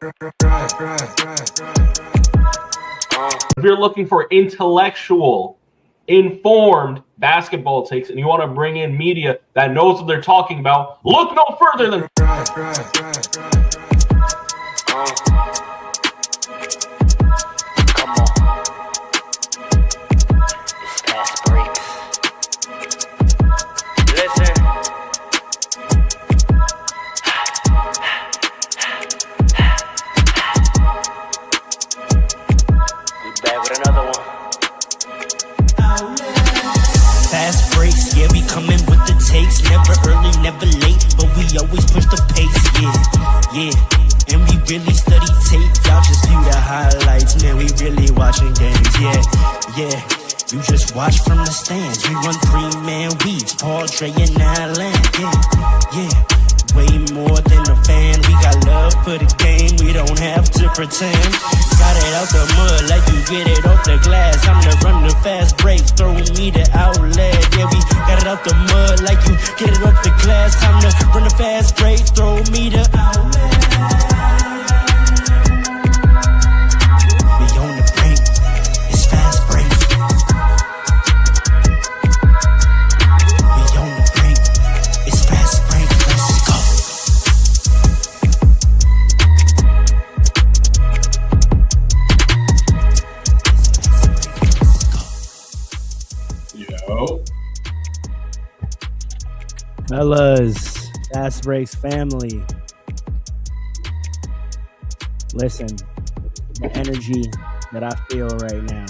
If you're looking for intellectual, informed basketball takes and you want to bring in media that knows what they're talking about, look no further than never early, never late, but we always push the pace, yeah. And we really study tape, y'all just view the highlights, man, we really watching games, yeah. You just watch from the stands, we run 3-man weeks, Paul, Dre, and Allen, yeah. Way more than a fan, we got love for the game, we don't have to pretend. Got it out the mud like you get it off the glass. I'm the run the fast break, throw me the outlet. Yeah, we got it out the mud like you get it off the glass. Time to run the fast break, throw me the outlet. We on the break, it's fast break. We on the break, it's fast break. Let's go. Fellas, Fast Breaks family. Listen, the energy that I feel right now.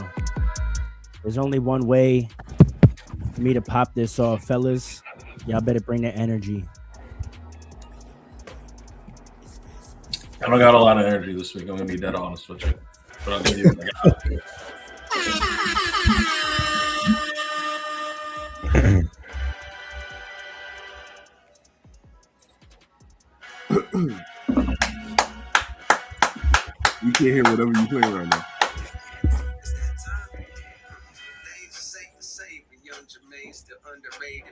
There's only one way for me to pop this off, fellas. Y'all better bring the energy. I don't got a lot of energy this week. I'm gonna be dead honest with you, but I'll give you what I got. You can't hear whatever you're playing right now.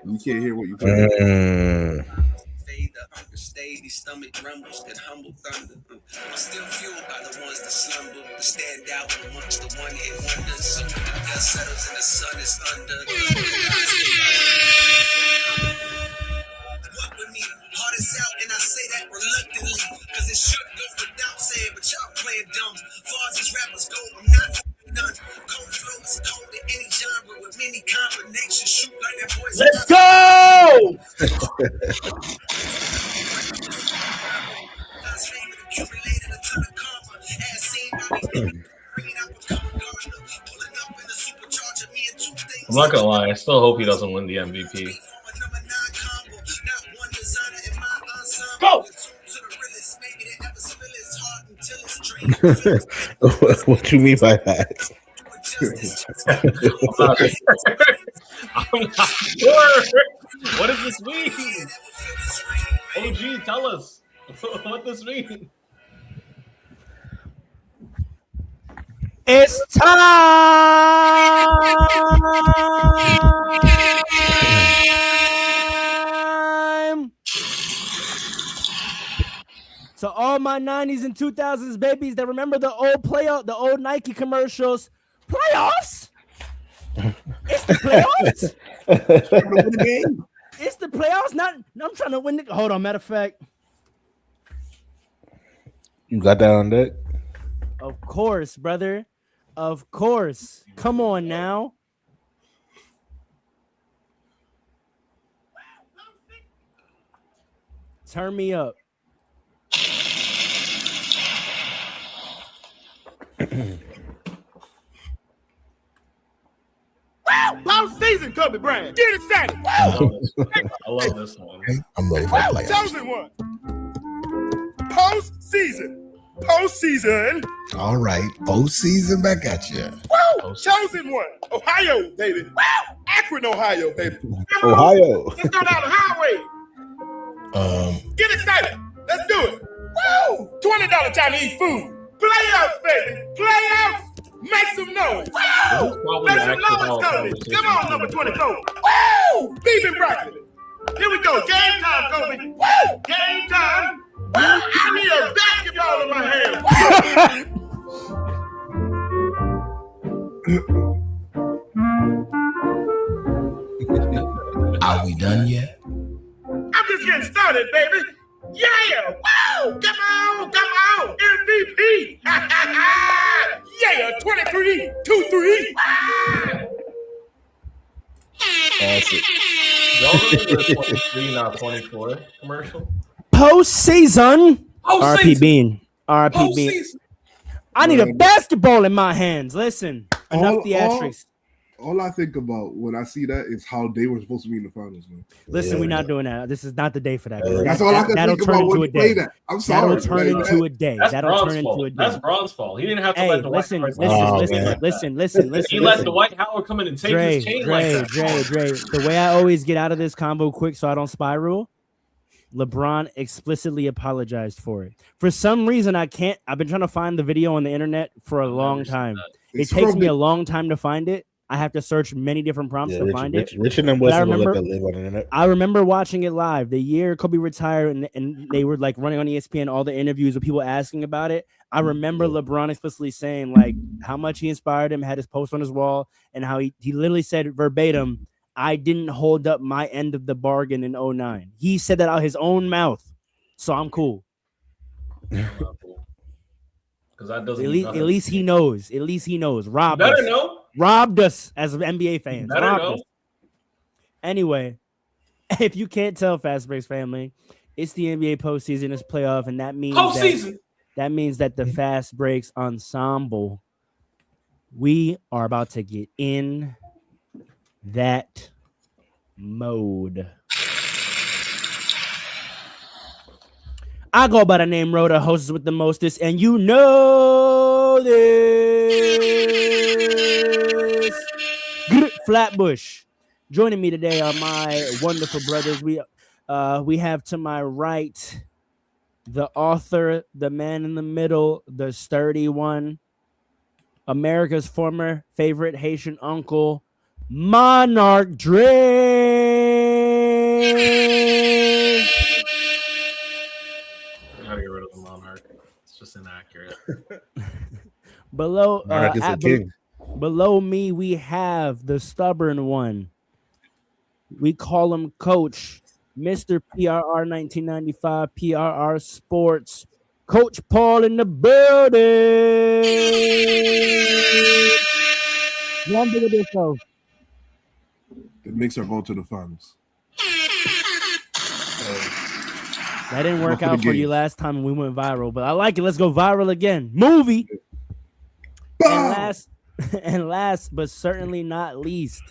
You can't hear what you're playing. Understated stomach rumbles that humble thunder. I'm still fueled by the ones that slumber, that stand out amongst the one-hit wonders. So when the dust settles and the sun is under. Walk with me, heart is out, and I say that reluctantly, cause it should go without saying, but y'all playing dumb. Far as these rappers go, I'm not done. Cold flow is cold in any genre with many combinations. Shoot like that boy's. Let's go! I'm not gonna lie, I still hope he doesn't win the MVP. Go! What you mean by that? I'm not sure. What does this mean? OG, tell us what this means. It's time! So all my 90s and 2000s babies that remember the old the old Nike commercials, playoffs? It's the playoffs? It's the playoffs? I'm trying to win the... Hold on, matter of fact. You got that on deck? Of course, brother. Of course. Come on now. Turn me up. Postseason, Kobe Bryant. Get excited. I love this one. I'm ready for the Chosen one. Postseason. All right, postseason back at you. Woo! Chosen one. Ohio, baby. Woo! Akron, Ohio, baby. Ohio. Let's go down the highway. Get excited. Let's do it. Woo! $20 Chinese food. Playoffs, baby. Playoffs. Make some noise. Woo! Make some noise, Kobe. Come on, number 24. Woo! Beef and broccoli. Here we go. Game time, Kobe. Woo! Game time. Woo! I need a basketball in my my hands. Are we done yet? I'm just getting started, baby. Yeah! Woo! Come on! Come on! MVP! Yeah! 23! 2-3! Classic. Y'all remember the 23, not 24 commercial? Postseason. Oh, RP Bean. RP Oh, Bean. season. I need a basketball in my hands. Listen, enough theatrics. All I think about when I see that is how they were supposed to be in the finals, man. Listen, we're not doing that. This is not the day for that. That's all I can That'll think turn about into when a you play day. that. I'm sorry. That'll turn into a day. That's That'll Braun's turn into fault. a day. That's Braun's fault. He didn't have to Hey, let the listen, White listen, Howard. listen. He let the White Howard come in and take his chain like that. Dre. The way I always get out of this combo quick so I don't spiral, LeBron explicitly apologized for it. For some reason, I've been trying to find the video on the internet for a long time. It takes me a long time to find it. I have to search many different prompts to find it. Richard and Weston will let that live on the internet. I remember watching it live the year Kobe retired, and they were like running on ESPN, all the interviews with people asking about it. I remember LeBron explicitly saying like how much he inspired him, had his post on his wall, and how he literally said verbatim, "I didn't hold up my end of the bargain in 2009." He said that out of his own mouth. So I'm cool. Because that doesn't. At least he knows. At least he knows. Robbed Better us. know. Robbed us as NBA fans. Better Robbed know. us. Anyway, if you can't tell, Fast Breaks family, it's the NBA postseason. It's playoff, and that means that the Fast Breaks ensemble, we are about to get in that mode. I go by the name Rhoda, hostess with the mostest, and you know this. Flatbush. Joining me today are my wonderful brothers. We have to my right the author, the man in the middle, the sturdy one, America's former favorite Haitian uncle, Monarch Dre. Gotta get rid of the Monarch. It's just inaccurate. Below, Monarch is the king. Below me, we have the stubborn one. We call him Coach, Mr. PRR 1995, PRR Sports, Coach Paul in the building. One bit of yourself. The Knicks are going to the finals. That didn't work out for you last time when we went viral, but I like it. Let's go viral again. Movie. And last, but certainly not least,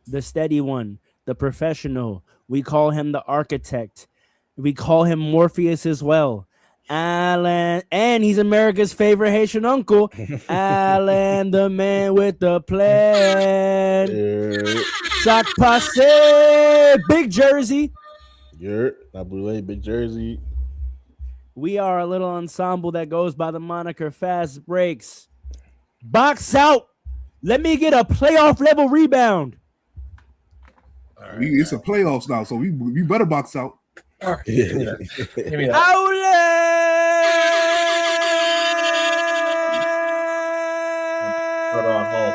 the steady one, the professional. We call him the architect. We call him Morpheus as well. Alan, and he's America's favorite Haitian uncle. Alan, the man with the plan. Sock passe, big jersey. That blue big jersey. We are a little ensemble that goes by the moniker Fast Breaks. Box out. Let me get a playoff level rebound. Right, it's a playoffs now, so we better box out. Give me that. Put on hold.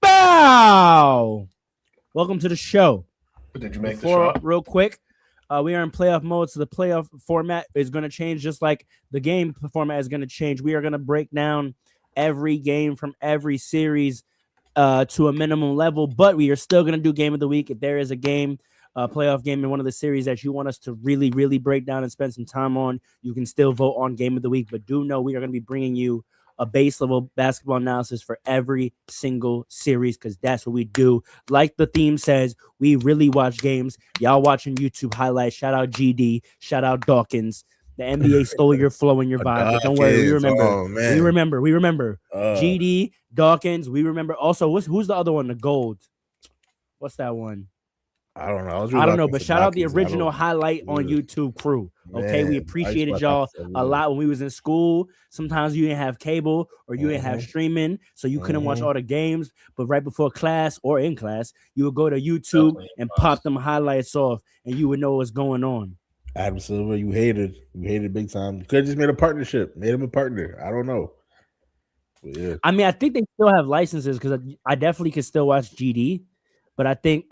Bow. Welcome to the show. Did you make the shot? Real quick, we are in playoff mode, so the playoff format is going to change just like the game format is going to change. We are going to break down every game from every series to a minimum level, but we are still going to do game of the week. If there is a game, playoff game in one of the series that you want us to really, really break down and spend some time on, you can still vote on game of the week, but do know we are going to be bringing you a base level basketball analysis for every single series because that's what we do. Like the theme says, we really watch games. Y'all watching YouTube highlights. Shout out GD. Shout out Dawkins. The NBA stole your flow and your vibe. But don't worry, we remember. Oh, man. We remember. GD, Dawkins. We remember. Also, who's the other one? The gold. What's that one? I don't know. I don't know, but shout out the original highlight on YouTube crew. Okay, we appreciated y'all a lot when we was in school. Sometimes you didn't have cable or you didn't have streaming, so you couldn't watch all the games. But right before class or in class, you would go to YouTube and pop them highlights off, and you would know what's going on. Adam Silver, you hated big time. You could have just made a partnership, made him a partner. I don't know. But yeah. I mean, I think they still have licenses because I definitely could still watch GD. But I think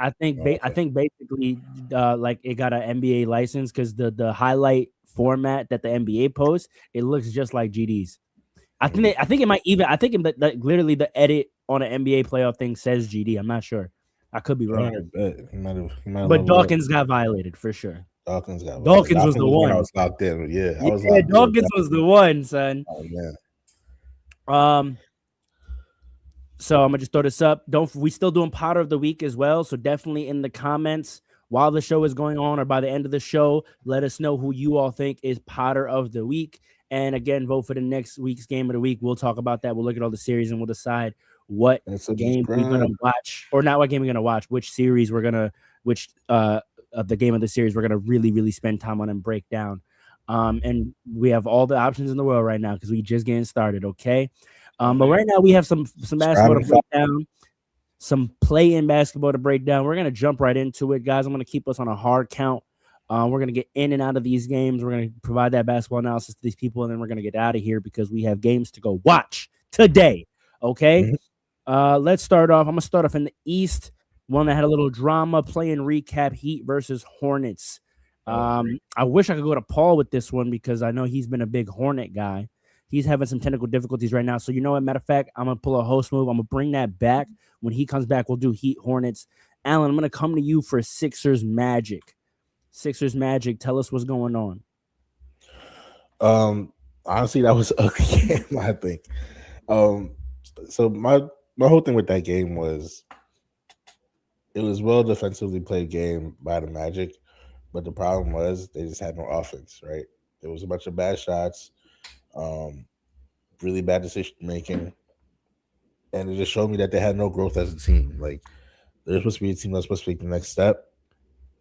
basically like it got an NBA license because the highlight format that the NBA posts, it looks just like GD's. I think literally the edit on an NBA playoff thing says GD. I'm not sure. I could be wrong. He might have but Dawkins got violated for sure. Dawkins was the one. I was locked in. Yeah, Dawkins was the one, son. Oh man. So I'm gonna just throw this up. We still doing Potter of the Week as well. So definitely in the comments while the show is going on or by the end of the show, let us know who you all think is Potter of the Week. And again, vote for the next week's game of the week. We'll talk about that. We'll look at all the series and we'll decide what game we're gonna watch, or not what game we're gonna watch, which series we're gonna, of the game of the series we're gonna really, really spend time on and break down. And we have all the options in the world right now because we just getting started. Okay. But right now we have some basketball to break down, some play-in basketball to break down. We're gonna jump right into it, guys. I'm gonna keep us on a hard count. We're gonna get in and out of these games. We're gonna provide that basketball analysis to these people, and then we're gonna get out of here because we have games to go watch today. Okay. Let's start off. I'm gonna start off in the East. One that had a little drama. Play-in recap: Heat versus Hornets. I wish I could go to Paul with this one because I know he's been a big Hornet guy. He's having some technical difficulties right now. So you know what? Matter of fact, I'm going to pull a host move. I'm going to bring that back. When he comes back, we'll do Heat Hornets. Alan, I'm going to come to you for Sixers Magic. Sixers Magic, tell us what's going on. Honestly, that was an ugly game, I think. So my whole thing with that game was it was well defensively played game by the Magic, but the problem was they just had no offense, right? There was a bunch of bad shots. Really bad decision making, and it just showed me that they had no growth as a team. Like they're supposed to be a team that's supposed to take the next step.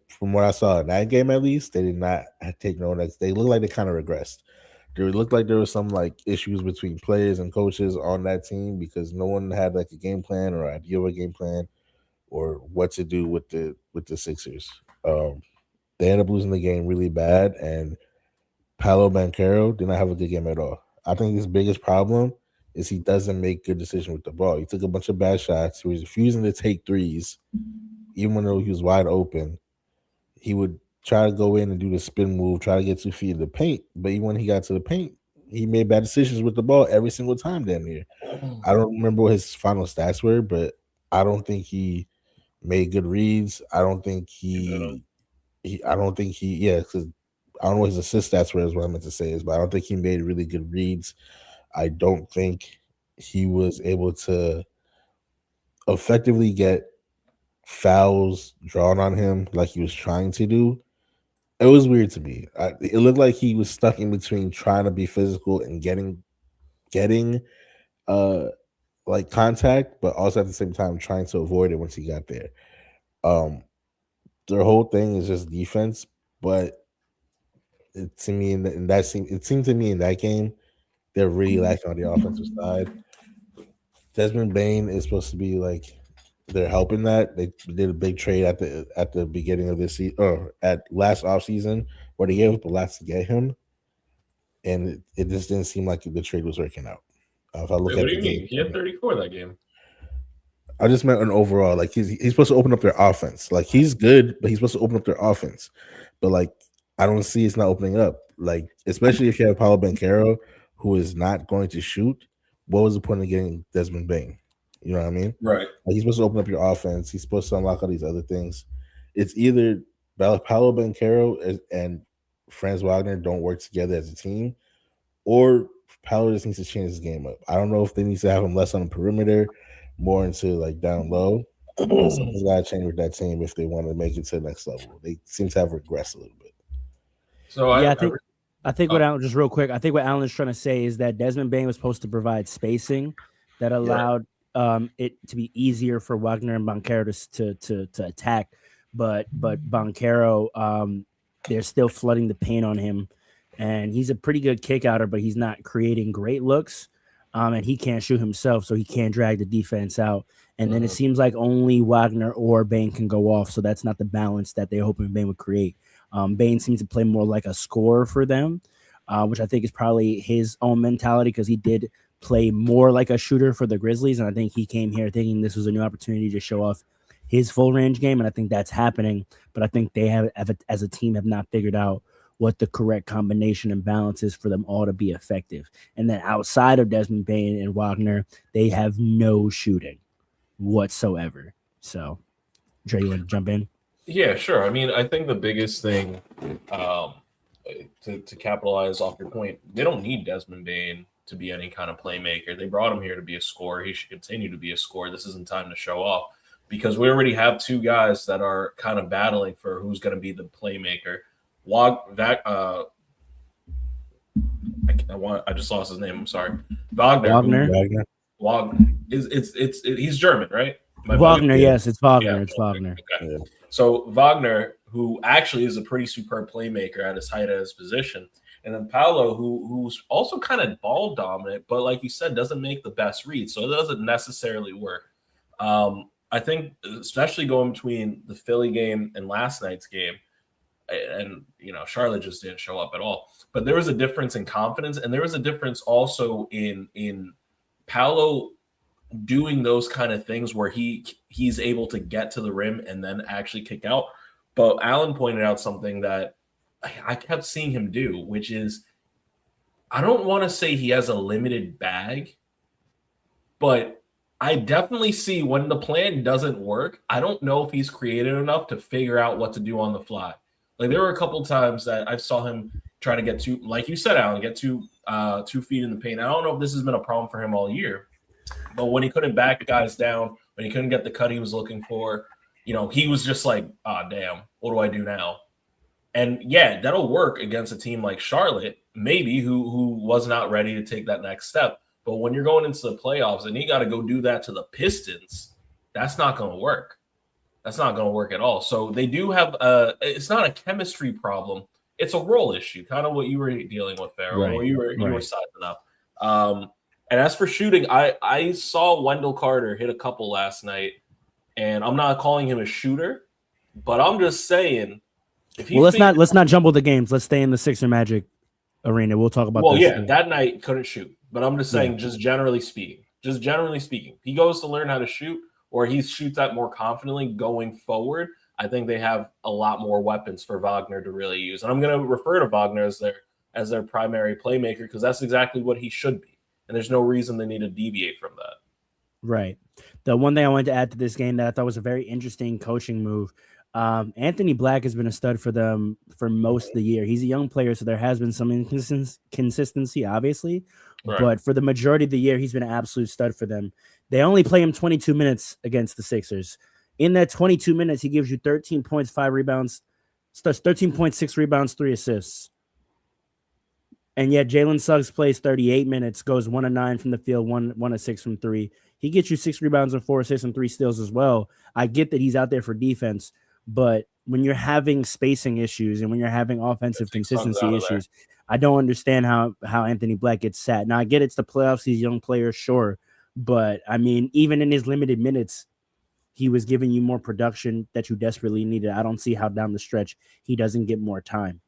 From what I saw in that game, at least they did not take no next. They looked like they kind of regressed. It looked like there was some like issues between players and coaches on that team because no one had like a game plan or idea of a game plan or what to do with the Sixers. They ended up losing the game really bad, and Paolo Banchero did not have a good game at all. I think his biggest problem is he doesn't make good decisions with the ball. He took a bunch of bad shots. He was refusing to take threes, even though he was wide open. He would try to go in and do the spin move, try to get 2 feet in the paint. But even when he got to the paint, he made bad decisions with the ball every single time down there. I don't remember what his final stats were, but I don't think he made good reads. I don't think because I don't know what his assist stats were, is what I meant to say is, but I don't think he made really good reads. I don't think he was able to effectively get fouls drawn on him like he was trying to do. It was weird to me. It looked like he was stuck in between trying to be physical and getting like contact, but also at the same time trying to avoid it once he got there. Their whole thing is just defense, but it seemed to me in that game they're really lacking on the offensive side. Desmond Bane is supposed to be like they're helping that. They did a big trade at the beginning of this season or at last offseason where they gave up a lot to get him, and it just didn't seem like the trade was working out. If I look at what do you mean? He had 34 that game. I just meant an overall. Like he's supposed to open up their offense. Like he's good, but he's supposed to open up their offense. But like I don't see it's not opening up. Like especially if you have Paolo Banchero, who is not going to shoot. What was the point of getting Desmond Bane? You know what I mean? Right. Like he's supposed to open up your offense. He's supposed to unlock all these other things. It's either Paolo Banchero and Franz Wagner don't work together as a team, or Paolo just needs to change his game up. I don't know if they need to have him less on the perimeter, more into like down low. Something's got to change with that team if they want to make it to the next level. They seem to have regressed a little bit. So I think what Alan, just real quick, I think what Alan is trying to say is that Desmond Bane was supposed to provide spacing that allowed it to be easier for Wagner and Banchero to attack. but Banchero, they're still flooding the paint on him, and he's a pretty good kick outer, but he's not creating great looks. And he can't shoot himself, so he can't drag the defense out. And then it seems like only Wagner or Bane can go off, so that's not the balance that they're hoping Bane would create. Bane seems to play more like a scorer for them, which I think is probably his own mentality because he did play more like a shooter for the Grizzlies, and I think he came here thinking this was a new opportunity to show off his full range game, and I think that's happening. But I think they have, as a team, have not figured out what the correct combination and balance is for them all to be effective. And then outside of Desmond Bane and Wagner, they have no shooting whatsoever. So, Dre, you want to jump in? Yeah, sure. I mean, I think the biggest thing to capitalize off your point, they don't need Desmond Bane to be any kind of playmaker. They brought him here to be a scorer. He should continue to be a scorer. This isn't time to show off because we already have two guys that are kind of battling for who's going to be the playmaker. I just lost his name. I'm sorry. Wagner. He's German, right? Wagner, yes, it's Wagner. Yeah, it's Wagner. Okay. Yeah. So Wagner, who actually is a pretty superb playmaker at his height, at his position, and then Paolo, who's also kind of ball dominant, but like you said, doesn't make the best reads, so it doesn't necessarily work. I think, especially going between the Philly game and last night's game. And Charlotte just didn't show up at all. But there was a difference in confidence, and there was a difference also in Paolo doing those kind of things where he's able to get to the rim and then actually kick out. But Alan pointed out something that I kept seeing him do, which is I don't want to say he has a limited bag, but I definitely see when the plan doesn't work. I don't know if he's creative enough to figure out what to do on the fly. Like there were a couple times that I saw him try to get to, like you said, Alan, get 2 feet in the paint. I don't know if this has been a problem for him all year, but when he couldn't back guys down, when he couldn't get the cut he was looking for, he was just like, damn, what do I do now? And yeah, that'll work against a team like Charlotte, maybe who was not ready to take that next step. But when you're going into the playoffs and you got to go do that to the Pistons, that's not going to work. That's not going to work at all. So they do have it's not a chemistry problem. It's a role issue, kind of what you were dealing with there, right, where you were sizing up. And as for shooting, I saw Wendell Carter hit a couple last night, and I'm not calling him a shooter, but I'm just saying. Let's not jumble the games. Let's stay in the Sixer Magic arena. We'll talk about. Well, yeah, that night couldn't shoot, but I'm just saying, just generally speaking, he goes to learn how to shoot. Or he shoots that more confidently going forward, I think they have a lot more weapons for Wagner to really use. And I'm going to refer to Wagner as their primary playmaker because that's exactly what he should be. And there's no reason they need to deviate from that. Right. The one thing I wanted to add to this game that I thought was a very interesting coaching move, Anthony Black has been a stud for them for most of the year. He's a young player, so there has been some inconsistency, obviously. Right. But for the majority of the year, he's been an absolute stud for them. They only play him 22 minutes against the Sixers. In that 22 minutes, he gives you 13 points, 5 rebounds, 13.6 rebounds, 3 assists. And yet Jalen Suggs plays 38 minutes, goes 1 of 9 from the field, 1 of 6 from 3. He gets you 6 rebounds and 4 assists and 3 steals as well. I get that he's out there for defense, but when you're having spacing issues and when you're having offensive consistency issues, I don't understand how Anthony Black gets sat. Now, I get it's the playoffs, he's a young player, sure. But, I mean, even in his limited minutes, he was giving you more production that you desperately needed. I don't see how down the stretch he doesn't get more time.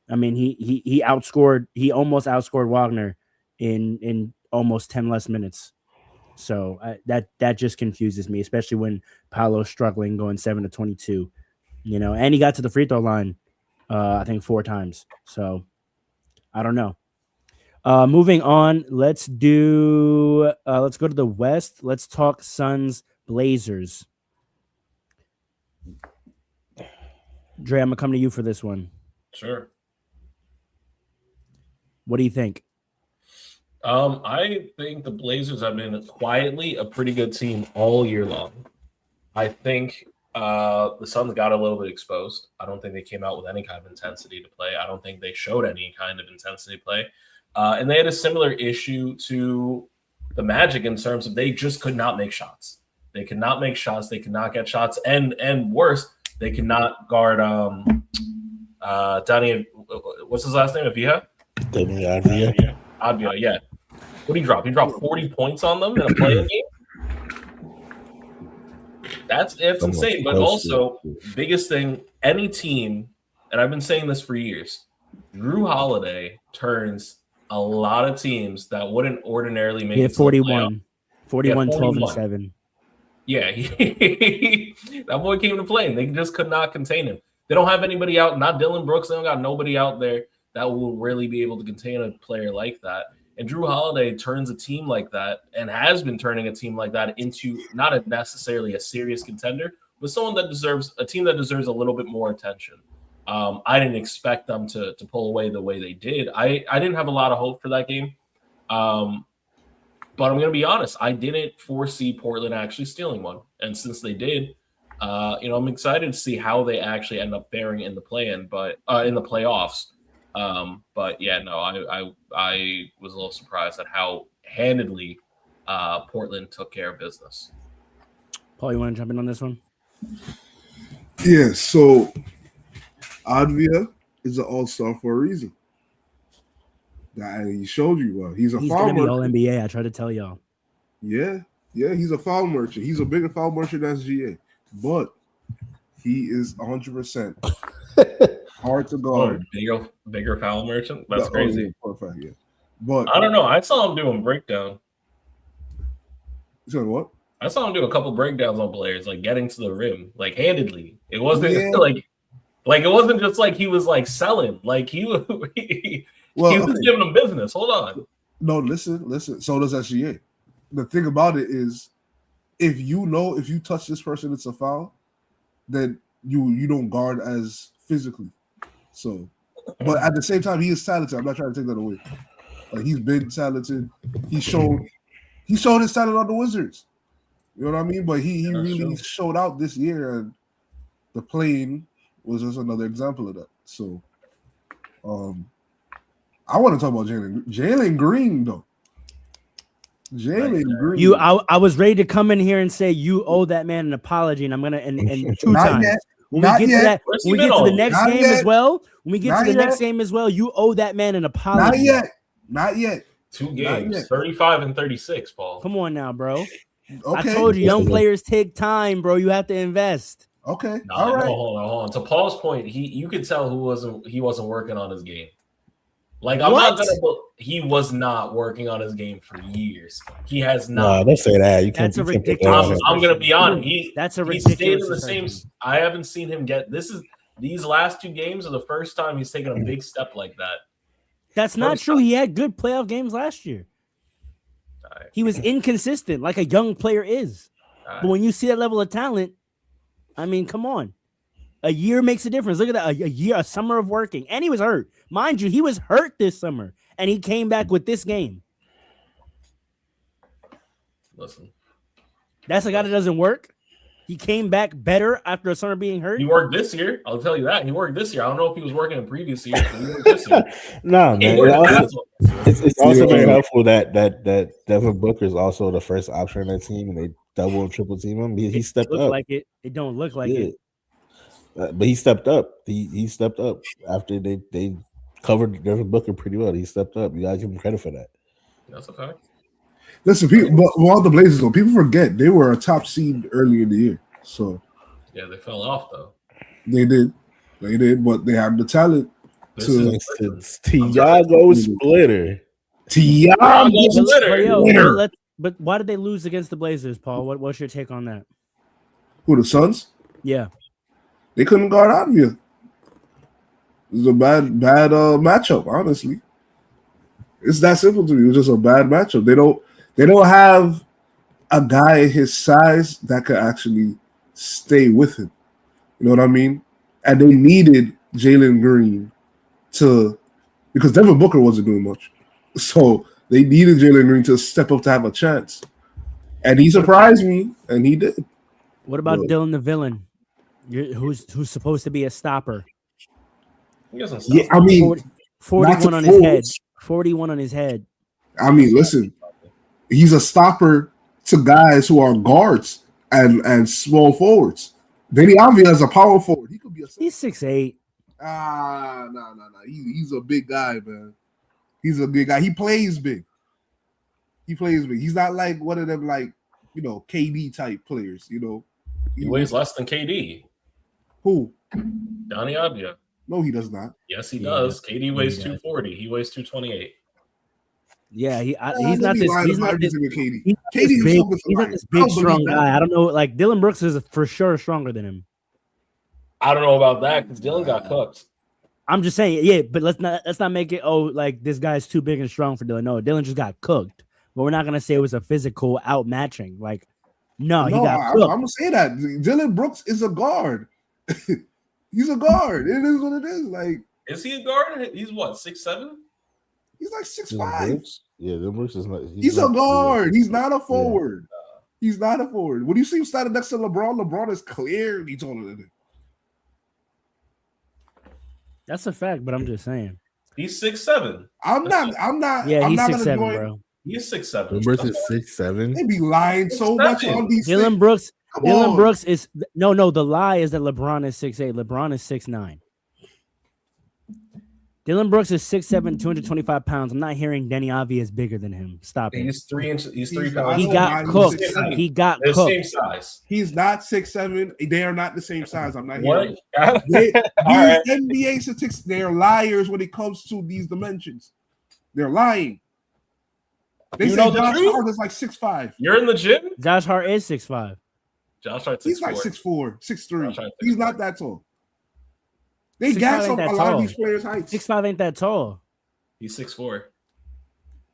I mean, he almost outscored Wagner in almost 10 less minutes. So that just confuses me, especially when Paolo's struggling, going 7 of 22, and he got to the free throw line, I think 4 times. So I don't know. Moving on, let's go to the West. Let's talk Suns Blazers. Dre, I'm gonna come to you for this one. Sure. What do you think? I think the Blazers have been quietly a pretty good team all year long. I think the Suns got a little bit exposed. I don't think they came out with any kind of intensity to play. I don't think they showed any kind of intensity play. And they had a similar issue to the Magic in terms of they just could not make shots. They could not make shots. They could not get shots. And worse, They cannot guard Danny. What's his last name? Avia? Avia, yeah. What did he drop? He dropped 40 points on them in a playing game. That's insane. But also, biggest thing, any team, and I've been saying this for years, Drew Holiday turns a lot of teams that wouldn't ordinarily make it 41, 12, and 7. Yeah, that boy came to play, and they just could not contain him. They don't have anybody out, not Dylan Brooks. They don't got nobody out there that will really be able to contain a player like that. And Drew Holiday turns a team like that, and has been turning a team like that into not necessarily a serious contender, but someone that deserves a team that deserves a little bit more attention. I didn't expect them to pull away the way they did. I didn't have a lot of hope for that game. But I'm going to be honest, I didn't foresee Portland actually stealing one. And since they did, I'm excited to see how they actually end up faring in the play-in, but in the playoffs. But yeah, no, I was a little surprised at how handedly Portland took care of business. Paul, you want to jump in on this one? Yeah, so Advia is an all-star for a reason. He showed you well. He's going to be all NBA. I try to tell y'all. Yeah, he's a foul merchant. He's a bigger foul merchant than SGA, but he is 100% hard to guard. Bigger foul merchant. That's crazy. Perfect. Yeah, but I don't know. I saw him doing breakdown. You said what? I saw him do a couple breakdowns on players, like getting to the rim, like handedly. It wasn't like it wasn't just like he was like selling. Like he was giving them business. Hold on. No, listen. So does SGA. The thing about it is, if you touch this person, it's a foul, then you don't guard as physically. So, but at the same time, he is talented. I'm not trying to take that away. Like, he's been talented. He showed his talent on the Wizards. You know what I mean? But he really showed out this year, and the plane was just another example of that. So, I want to talk about Jalen Green, though. Jalen Green. I was ready to come in here and say you owe that man an apology, and I'm gonna and two Not times. Yet. When we get to that, when we get to the next game yet. as well, next game as well, you owe that man an apology. Not yet. 2 games, 35 and 36, Paul. Come on now, bro. Okay. I told you, young players take time, bro. You have to invest. Okay. All right. Hold on. To Paul's point, you could tell he wasn't working on his game. Like, he was not working on his game for years. He has not. No, don't say that. You can't. That's a ridiculous. I'm gonna be honest. That's a ridiculous. He stayed in the same. I haven't seen him get. These last 2 games are the first time he's taken a big step like that. That's not true. He had good playoff games last year. Right. He was inconsistent, like a young player is. Right. But when you see that level of talent, I mean, come on. A year makes a difference. Look at that. A summer of working. And he was hurt. Mind you, he was hurt this summer. And he came back with this game. Listen. That's a guy that doesn't work. He came back better after a summer being hurt. He worked this year. I'll tell you that. He worked this year. I don't know if he was working in previous years, but he worked this year. No, man. It's also very helpful that Devin Booker is also the first option in that team, and they double and triple team him. He stepped up. It don't look like it. But he stepped up. He stepped up after they covered Devin Booker pretty well. He stepped up. You gotta give him credit for that. That's a fact. Listen, but all the Blazers, though, people forget they were a top seed early in the year. So yeah, they fell off though. They did, but they have the talent to. Thiago Splitter. Thiago Splitter. But why did they lose against the Blazers, Paul? What's your take on that? Who, the Suns? Yeah, they couldn't guard Avia. It was a bad matchup. Honestly, it's that simple to me. It was just a bad matchup. They don't have a guy his size that could actually stay with him. You know what I mean? And they needed Jalen Green because Devin Booker wasn't doing much. So they needed Jalen Green to step up to have a chance. And he surprised me, and he did. What about Dylan the Villain? Who's supposed to be a stopper? He doesn't stop. Yeah, I mean, 41 on his head. 41 on his head. I mean, listen, he's a stopper to guys who are guards and small forwards. Danny Avdia is a power forward. He could be a center. He's 6'8". No. He's a big guy, man. He's a big guy. He plays big. He's not like one of them, like, you know, KD type players. You know, He weighs less than KD. Who? Donny Avdia. No, he does not. Yes, he does. KD weighs 240. He weighs 228. Yeah, he's Let not me this. lie He's about not this. KD. He's KD this big. himself is He's not right. this I big, don't believe strong that. guy. I don't know. Like Dylan Brooks is for sure stronger than him. I don't know about that because Dylan got cooked. I'm just saying, yeah, but let's not make it like this guy's too big and strong for Dylan. No, Dylan just got cooked. But we're not gonna say it was a physical outmatching. Like, no, he got cooked. I'm gonna say that Dylan Brooks is a guard. He's a guard. It is what it is. Like, Is he a guard? He's what, 6'7"? he's like 6'5". Yeah, the Brooks is not. He's a not- guard. He's not a forward. He's not a forward. When you see him standing next to LeBron, LeBron is clearly taller than him. That's a fact, but I'm just saying. He's 6'7". I'm not. Yeah, I'm he's not 6'7", gonna join. bro. He's 6'7". The Brooks is 6'7". They be lying so much on these Dylan things. Brooks. Come Dylan on. Brooks is no. The lie is that LeBron is 6'8". LeBron is 6'9". Dylan Brooks is 6'7", 225 pounds. I'm not hearing Danny Avdia is bigger than him. Stop it. He's 3 inches. He's 3 He's pounds. He I got know cooked. he's 6'7". He got They're the same cooked. size. He's not 6'7". They are not the same size. I'm not What? hearing. These right. NBA statistics, they're liars when it comes to these dimensions. They're lying. They You say know the Josh truth? Hart is like 6'5". You're in the gym? Josh Hart is 6'5". Josh Hart's 6'4". He's like 6'4", 6'3". Josh Hart's He's 6'4". not that tall. They 6'5" gas ain't up that a lot tall. of these players' heights. 6'5" ain't that tall. He's 6'4".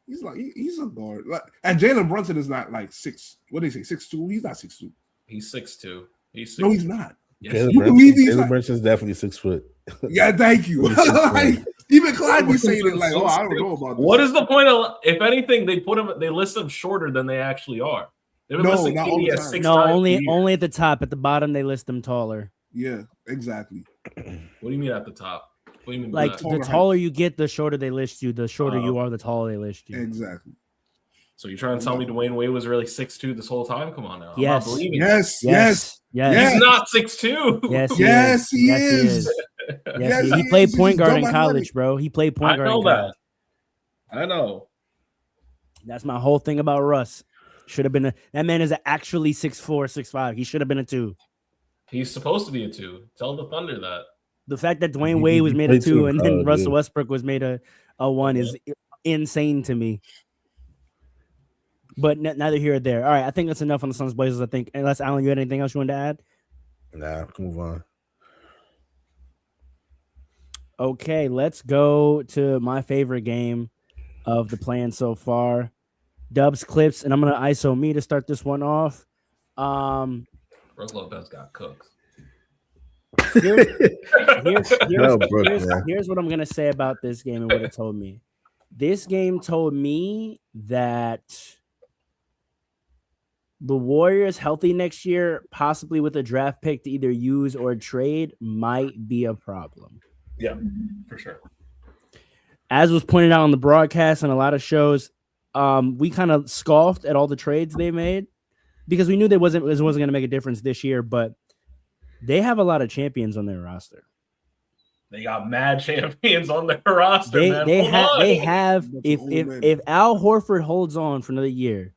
He's like he's a guard. Like, and Jalen Brunson is not like 6. What do they say? 6'2". He's not 6'2". He's 6'2". He's 6'2". No, he's not. Yes, Jalen You believe he's Brunson like- Brunson's definitely 6 foot. Yeah, thank you. He's 6'4". Like, even Clyde be saying it like, oh, I don't know about this. What is the point of? If anything, they list them shorter than they actually are. They were No, listing not all KD the at time. 6'9". No, for years. only at the top. At the bottom, they list them taller. Yeah, exactly. What do you mean at the top? What do you mean? by Like that? Taller the height. taller you get, the shorter they list you. The shorter you are, the taller they list you. Exactly. So you're trying to tell me Dwayne Wade was really 6'2" this whole time? Come on now. I'm Yes. not believing it. Yes, Yes. Yes. He's not 6'2". Yes. yes, he Yes, he is. is. Yes, Yes, he he played is. point He's guard in dumb college, athletic. bro. He played I point guard. know in college. that. I know. That's my whole thing about Russ. Should have been that man is actually 6'4", 6'5". He should have been a 2. He's supposed to be a 2. Tell the Thunder that. The fact that Dwayne He- Wade he was made a played 2 too and then hard, Russell yeah. Westbrook was made a 1 is insane to me. But neither here or there. All right, I think that's enough on the Suns Blazers. I think, unless Alan, you had anything else you wanted to add? Nah, move on. Okay, let's go to my favorite game of the plan so far. Dubs Clips, and I'm gonna ISO me to start this one off. Brooke Lopez got cooked. Here's No, Brooke, man. here's what I'm gonna say about this game and what it told me. This game told me that the Warriors healthy next year, possibly with a draft pick to either use or trade, might be a problem. Yeah, for sure. As was pointed out on the broadcast and a lot of shows, we kind of scoffed at all the trades they made because we knew it wasn't going to make a difference this year, but they have a lot of champions on their roster. They got mad champions on their roster, man. They Hold have on. they have That's if old if man. if Al Horford holds on for another year,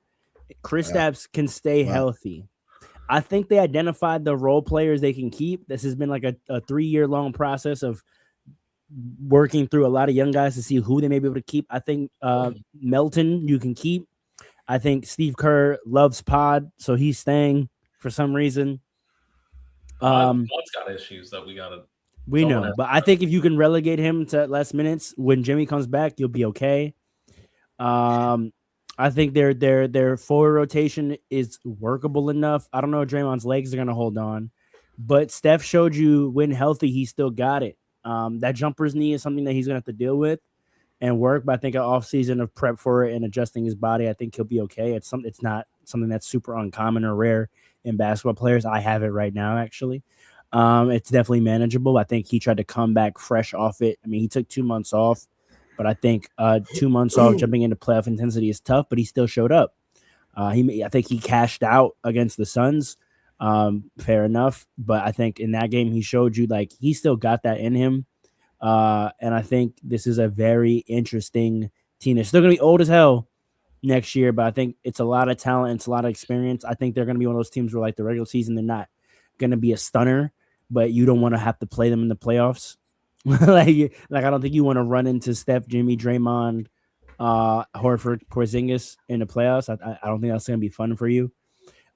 Kristaps can stay Wow. healthy. I think they identified the role players they can keep. This has been like a 3-year long process of working through a lot of young guys to see who they may be able to keep. I think Melton you can keep. I think Steve Kerr loves Pod, so he's staying for some reason. Pod's got issues that we gotta. We Someone know, has but I think if you can relegate him to less minutes when Jimmy comes back, you'll be okay. I think their forward rotation is workable enough. I don't know if Draymond's legs are gonna hold on, but Steph showed you when healthy, he still got it. That jumper's knee is something that he's gonna have to deal with and work. But I think an off season of prep for it and adjusting his body, I think he'll be okay. It's not something that's super uncommon or rare in basketball players. I have it right now, actually. It's definitely manageable. I think he tried to come back fresh off it. I mean, he took 2 months off, but I think 2 months off jumping into playoff intensity is tough, but he still showed up. I think he cashed out against the Suns. Fair enough. But I think in that game, he showed you like he still got that in him. And I think this is a very interesting team. They're still going to be old as hell next year, but I think it's a lot of talent. It's a lot of experience. I think they're going to be one of those teams where like the regular season, they're not going to be a stunner, but you don't want to have to play them in the playoffs. like I don't think you want to run into Steph, Jimmy, Draymond, Horford, Porzingis in the playoffs. I don't think that's going to be fun for you.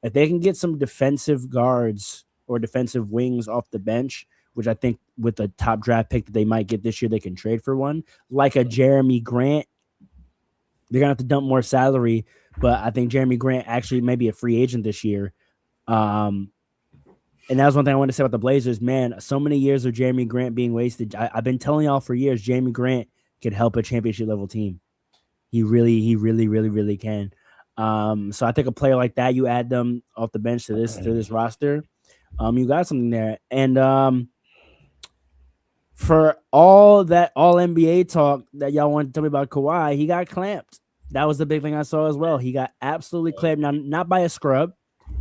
If they can get some defensive guards or defensive wings off the bench, which I think with the top draft pick that they might get this year, they can trade for one, like a Jeremy Grant. They're going to have to dump more salary, but I think Jeremy Grant actually may be a free agent this year. And that was one thing I wanted to say about the Blazers. Man, so many years of Jeremy Grant being wasted. I've been telling y'all for years, Jeremy Grant could help a championship level team. He really can. So I think a player like that, you add them off the bench to this roster, you got something there. And for all NBA talk that y'all wanted to tell me about Kawhi, he got clamped. That was the big thing I saw as well. He got absolutely clamped. Now, not by a scrub.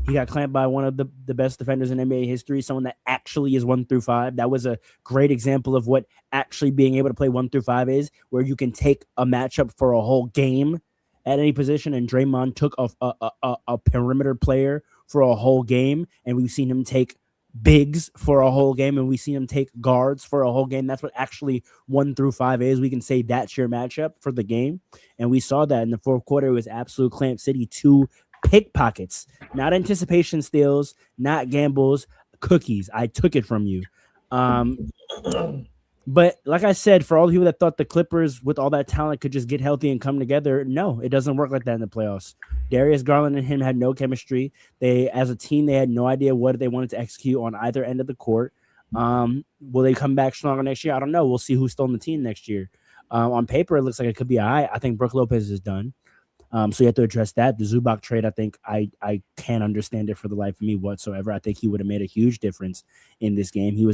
He got clamped by one of the best defenders in NBA history, someone that actually is 1 through 5. That was a great example of what actually being able to play 1 through 5 is, where you can take a matchup for a whole game at any position. And Draymond took a perimeter player for a whole game, and we've seen him take bigs for a whole game, and we've seen him take guards for a whole game. That's what actually 1 through 5 is. We can say that's your matchup for the game, and we saw that in the fourth quarter. It was absolute clamp city. 2 pickpockets, not anticipation steals, not gambles, cookies. I took it from you. But like I said, for all the people that thought the Clippers with all that talent could just get healthy and come together, no, it doesn't work like that in the playoffs. Darius Garland and him had no chemistry. They, as a team, they had no idea what they wanted to execute on either end of the court. Will they come back stronger next year? I don't know. We'll see who's still on the team next year. On paper, it looks like it could be all right. I think Brook Lopez is done. So you have to address that. The Zubac trade, I think I can't understand it for the life of me whatsoever. I think he would have made a huge difference in this game. He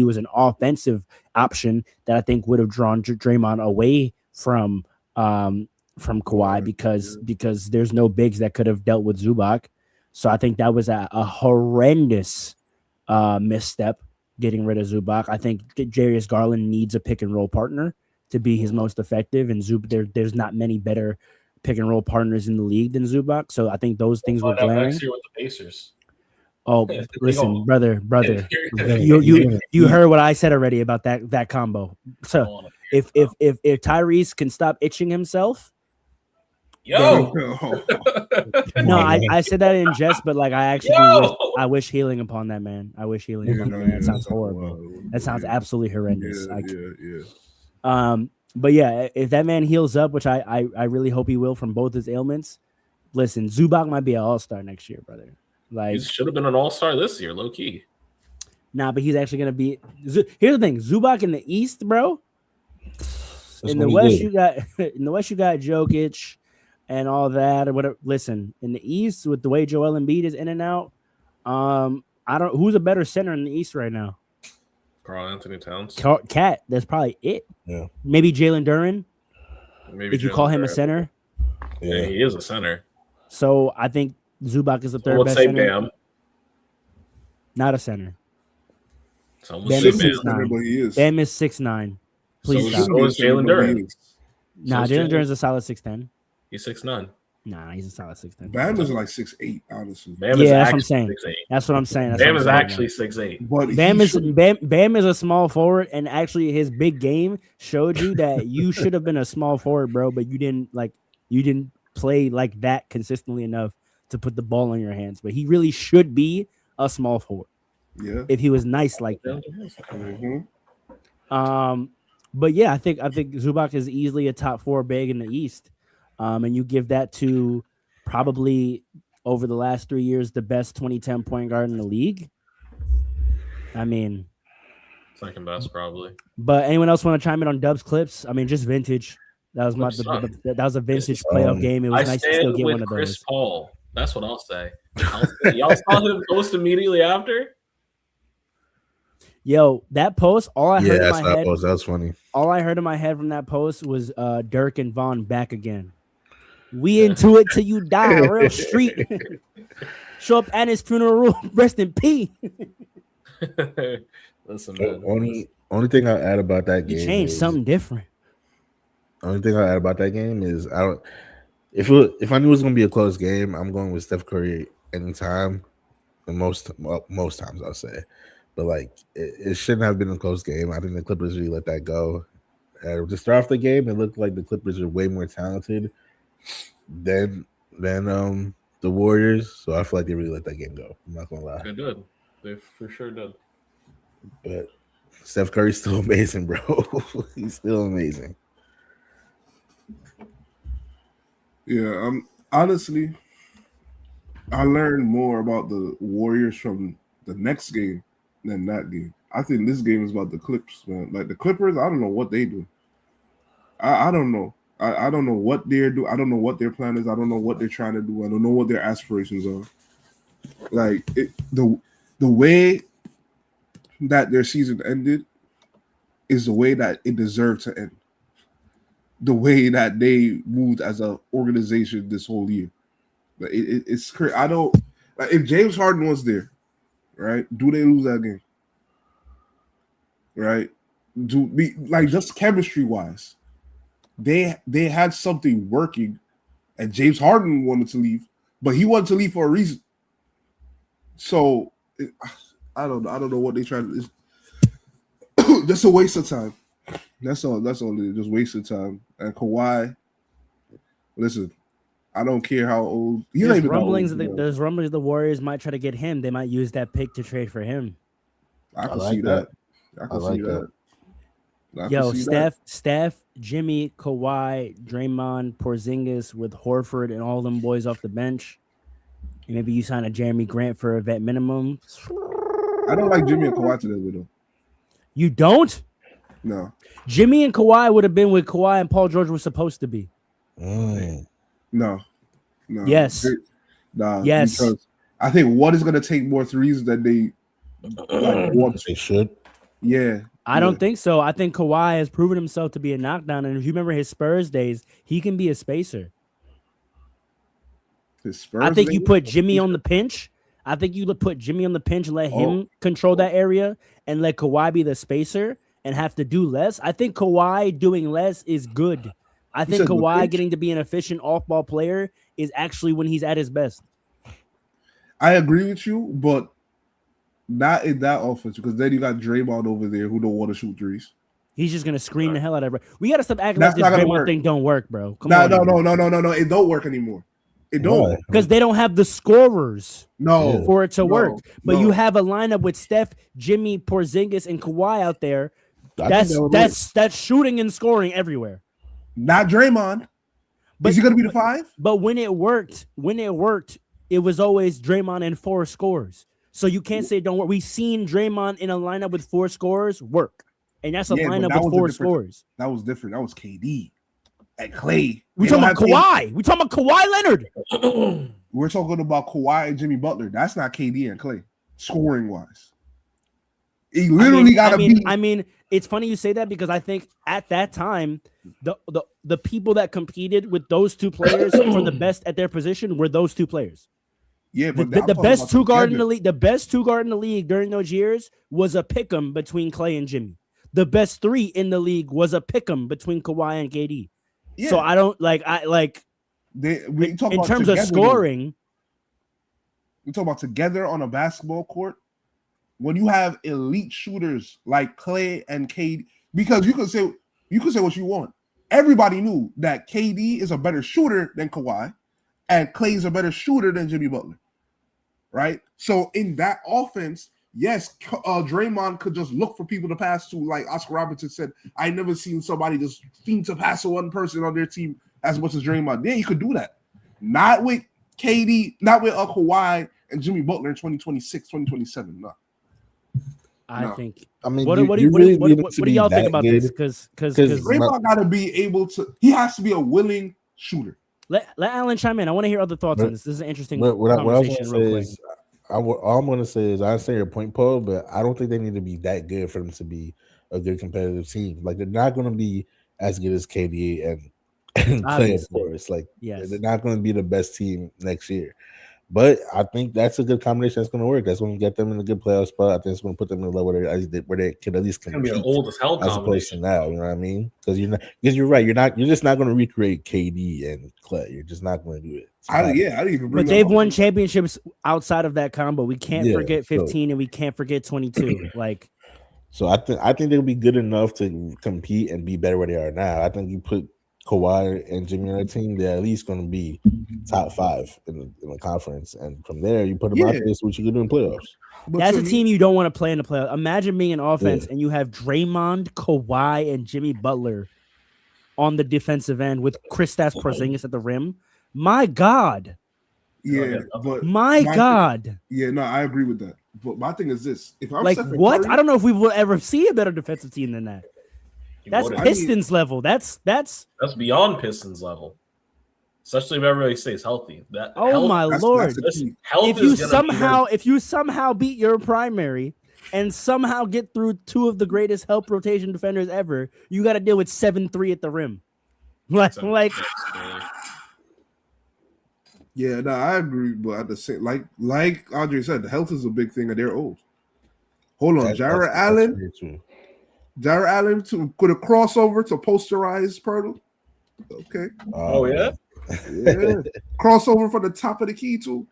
was an offensive option that I think would have drawn Draymond away from Kawhi because there's no bigs that could have dealt with Zubac. So I think that was a horrendous misstep getting rid of Zubac. I think Darius Garland needs a pick and roll partner to be his most effective, and there's not many better pick and roll partners in the league than Zubac. So I think those things were glaring. Next year with the Pacers. Oh, listen, brother, you heard what I said already about that combo. So if Tyrese can stop itching himself, no, I said that in jest, but like I actually I wish healing upon that man. I wish healing upon that man. That sounds horrible. That sounds absolutely horrendous. But yeah, if that man heals up, which I really hope he will from both his ailments, listen, Zubac might be an all-star next year, brother. Like he should have been an all-star this year, low key. Nah, but he's actually gonna be. Here's the thing: Zubac in the East, bro. In the West, you got Jokic and all that or whatever. Listen, in the East, with the way Joel Embiid is in and out, who's a better center in the East right now? Karl Anthony Towns. Cat, that's probably it. Yeah. Maybe Jalen Duren. Maybe if you call him a center. Yeah, he is a center. So I think Zubac is the third best center. Bam. Not a center. Bam is 6'9". Bam is 6'9". Please stop. So is Jalen Duren. Nah, Jalen Duren is a solid 6'10". He's 6'9". Nah, he's a solid 6'10". Bam is like 6'8", honestly. That's what I'm saying. 6'8". That's what I'm saying. Bam is actually 6'8". But Bam is a small forward, and actually his big game showed you that you should have been a small forward, bro, but you didn't play like that consistently enough to put the ball in your hands. But he really should be a small forward. Yeah. If he was nice like that. Mm-hmm. But yeah, I think Zubac is easily a top 4 big in the East. And you give that to probably over the last 3 years the best 2010 point guard in the league. I mean, second best probably. But anyone else want to chime in on Dubs clips? I mean, just vintage. That was that was a vintage playoff game. It was nice to still get one of those. Chris Paul. That's what I'll say. Y'all saw him post immediately after. Yo, that post, all I heard in my head. That was funny. All I heard in my head from that post was Dirk and Vaughn back again. We into it till you die, real street. Show up at his funeral, rest in peace. Listen, The man. only thing I'll add about that He game changed is something different. only thing I'll add about that game is I don't if I knew it was gonna be a close game, I'm going with Steph Curry anytime. And most times I'll say. But like it shouldn't have been a close game. I think the Clippers really let that go. To start off the game, it looked like the Clippers are way more talented than the Warriors. So I feel like they really let that game go. I'm not gonna lie. They did. They for sure did. But Steph Curry's still amazing, bro. He's still amazing. Yeah, honestly, I learned more about the Warriors from the next game than that game. I think this game is about the Clips, man. Like the Clippers, I don't know what they do. I don't know. I don't know what they're doing. I don't know what their plan is. I don't know what they're trying to do. I don't know what their aspirations are. Like the way that their season ended is the way that it deserved to end. The way that they moved as an organization this whole year. Like it's crazy. I don't like if James Harden was there, right? Do they lose that game? Right? Just chemistry wise, they had something working, and James Harden wanted to leave, but he wanted to leave for a reason. So I don't know what they try to. It's just a waste of time. That's all. That's all. It is. Just waste of time. And Kawhi, listen. I don't care how old. There's rumblings the Warriors might try to get him. They might use that pick to trade for him. I can see that. I can see that. Yo, Steph, Jimmy, Kawhi, Draymond, Porzingis with Horford and all them boys off the bench. And maybe you sign a Jeremy Grant for a vet minimum. I don't like Jimmy and Kawhi together though. You don't? No. Jimmy and Kawhi would have been with Kawhi and Paul George were supposed to be. No. Yes. Nah. Yes. Because I think one is going to take more threes than they want. They should. Yeah. I don't think so. I think Kawhi has proven himself to be a knockdown. And if you remember his Spurs days, he can be a spacer. I think you put Jimmy on the pinch. I think you put Jimmy on the pinch and let him control that area and let Kawhi be the spacer and have to do less. I think Kawhi doing less is good. I think Kawhi getting to be an efficient off-ball player is actually when he's at his best. I agree with you, but not in that offense because then you got Draymond over there who don't want to shoot threes. He's just gonna scream the hell out of everybody. We gotta stop acting like this Draymond thing don't work, bro. Come on. No. It don't work anymore. It don't because they don't have the scorers. No, for it to work. But you have a lineup with Steph, Jimmy, Porzingis, and Kawhi out there. That's shooting and scoring everywhere. Not Draymond. But is he gonna be the 5? But when it worked, it was always Draymond and 4 scores. So you can't say it don't work. We've seen Draymond in a lineup with 4 scorers work. And that's a lineup with 4 scores. That was different. That was KD and Clay. We talking about Kawhi. We talking about Kawhi Leonard. We're talking about Kawhi and Jimmy Butler. That's not KD and Clay, scoring wise. He literally got to be. I mean, it's funny you say that because I think at that time, the people that competed with those 2 players for the best at their position were those 2 players. Yeah, but the best 2 guard in the league, during those years was a pick'em between Clay and Jimmy. The best 3 in the league was a pick'em between Kawhi and KD. Yeah. So I don't like. In terms of scoring, we talk about together on a basketball court. When you have elite shooters like Clay and KD, because you can say what you want. Everybody knew that KD is a better shooter than Kawhi, and Clay is a better shooter than Jimmy Butler, right? So in that offense, yes, Draymond could just look for people to pass to, like Oscar Robertson said. I never seen somebody just seem to pass to one person on their team as much as Draymond. Yeah, you could do that. Not with KD, not with Kawhi and Jimmy Butler in 2026, 2027. No. I think. I mean, what do y'all think about this? Because Draymond got to be able to. He has to be a willing shooter. Let Alan chime in. I want to hear other thoughts on this. This is an interesting what conversation. All I'm going to say is I understand your point, Paul, but I don't think they need to be that good for them to be a good competitive team. Like they're not going to be as good as KD and Clay, of course. Like they're not going to be the best team next year. But I think that's a good combination that's going to work. That's going to get them in a good playoff spot. I think it's going to put them in a level where they can at least It's gonna be compete an old as hell as opposed to combination. now. You know what I mean? Because you're right. You're just not going to recreate KD and Clay. You're just not going to do it. I didn't even bring But they've up- won championships outside of that combo. We can't Yeah, forget so- 15 and we can't forget 22. Like, So I think they'll be good enough to compete and be better where they are now. I think you put Kawhi and Jimmy on a team, they're at least going to be top 5 in the conference, and from there you put them out Yeah. there. So what you can do in playoffs? but that's to a me- team you don't want to play in the playoffs. Imagine being an offense Yeah. and you have Draymond, Kawhi, and Jimmy Butler on the defensive end with Kristaps Porzingis at the rim. My God. Yeah, but My my- God. yeah, no, I agree with that. But my thing is this: if I'm Like, Stephen what? Curry, I don't know if we will ever see a better defensive team than that. That's What if- Pistons level. That's That's beyond Pistons level. Especially if everybody stays healthy. That oh health, my that's- Lord. that's the listen, key. health If you is gonna be their- somehow beat your primary and somehow get through two of the greatest help rotation defenders ever, you got to deal with 7-3 at the rim. Like Yeah, no, I agree. But at the same, like Andre said, the health is a big thing, and they're old. Hold on, That's Jared Allen. very true. Jared Allen to put a crossover to posterize Pirtle. Okay, Oh, yeah? yeah, crossover from the top of the key too.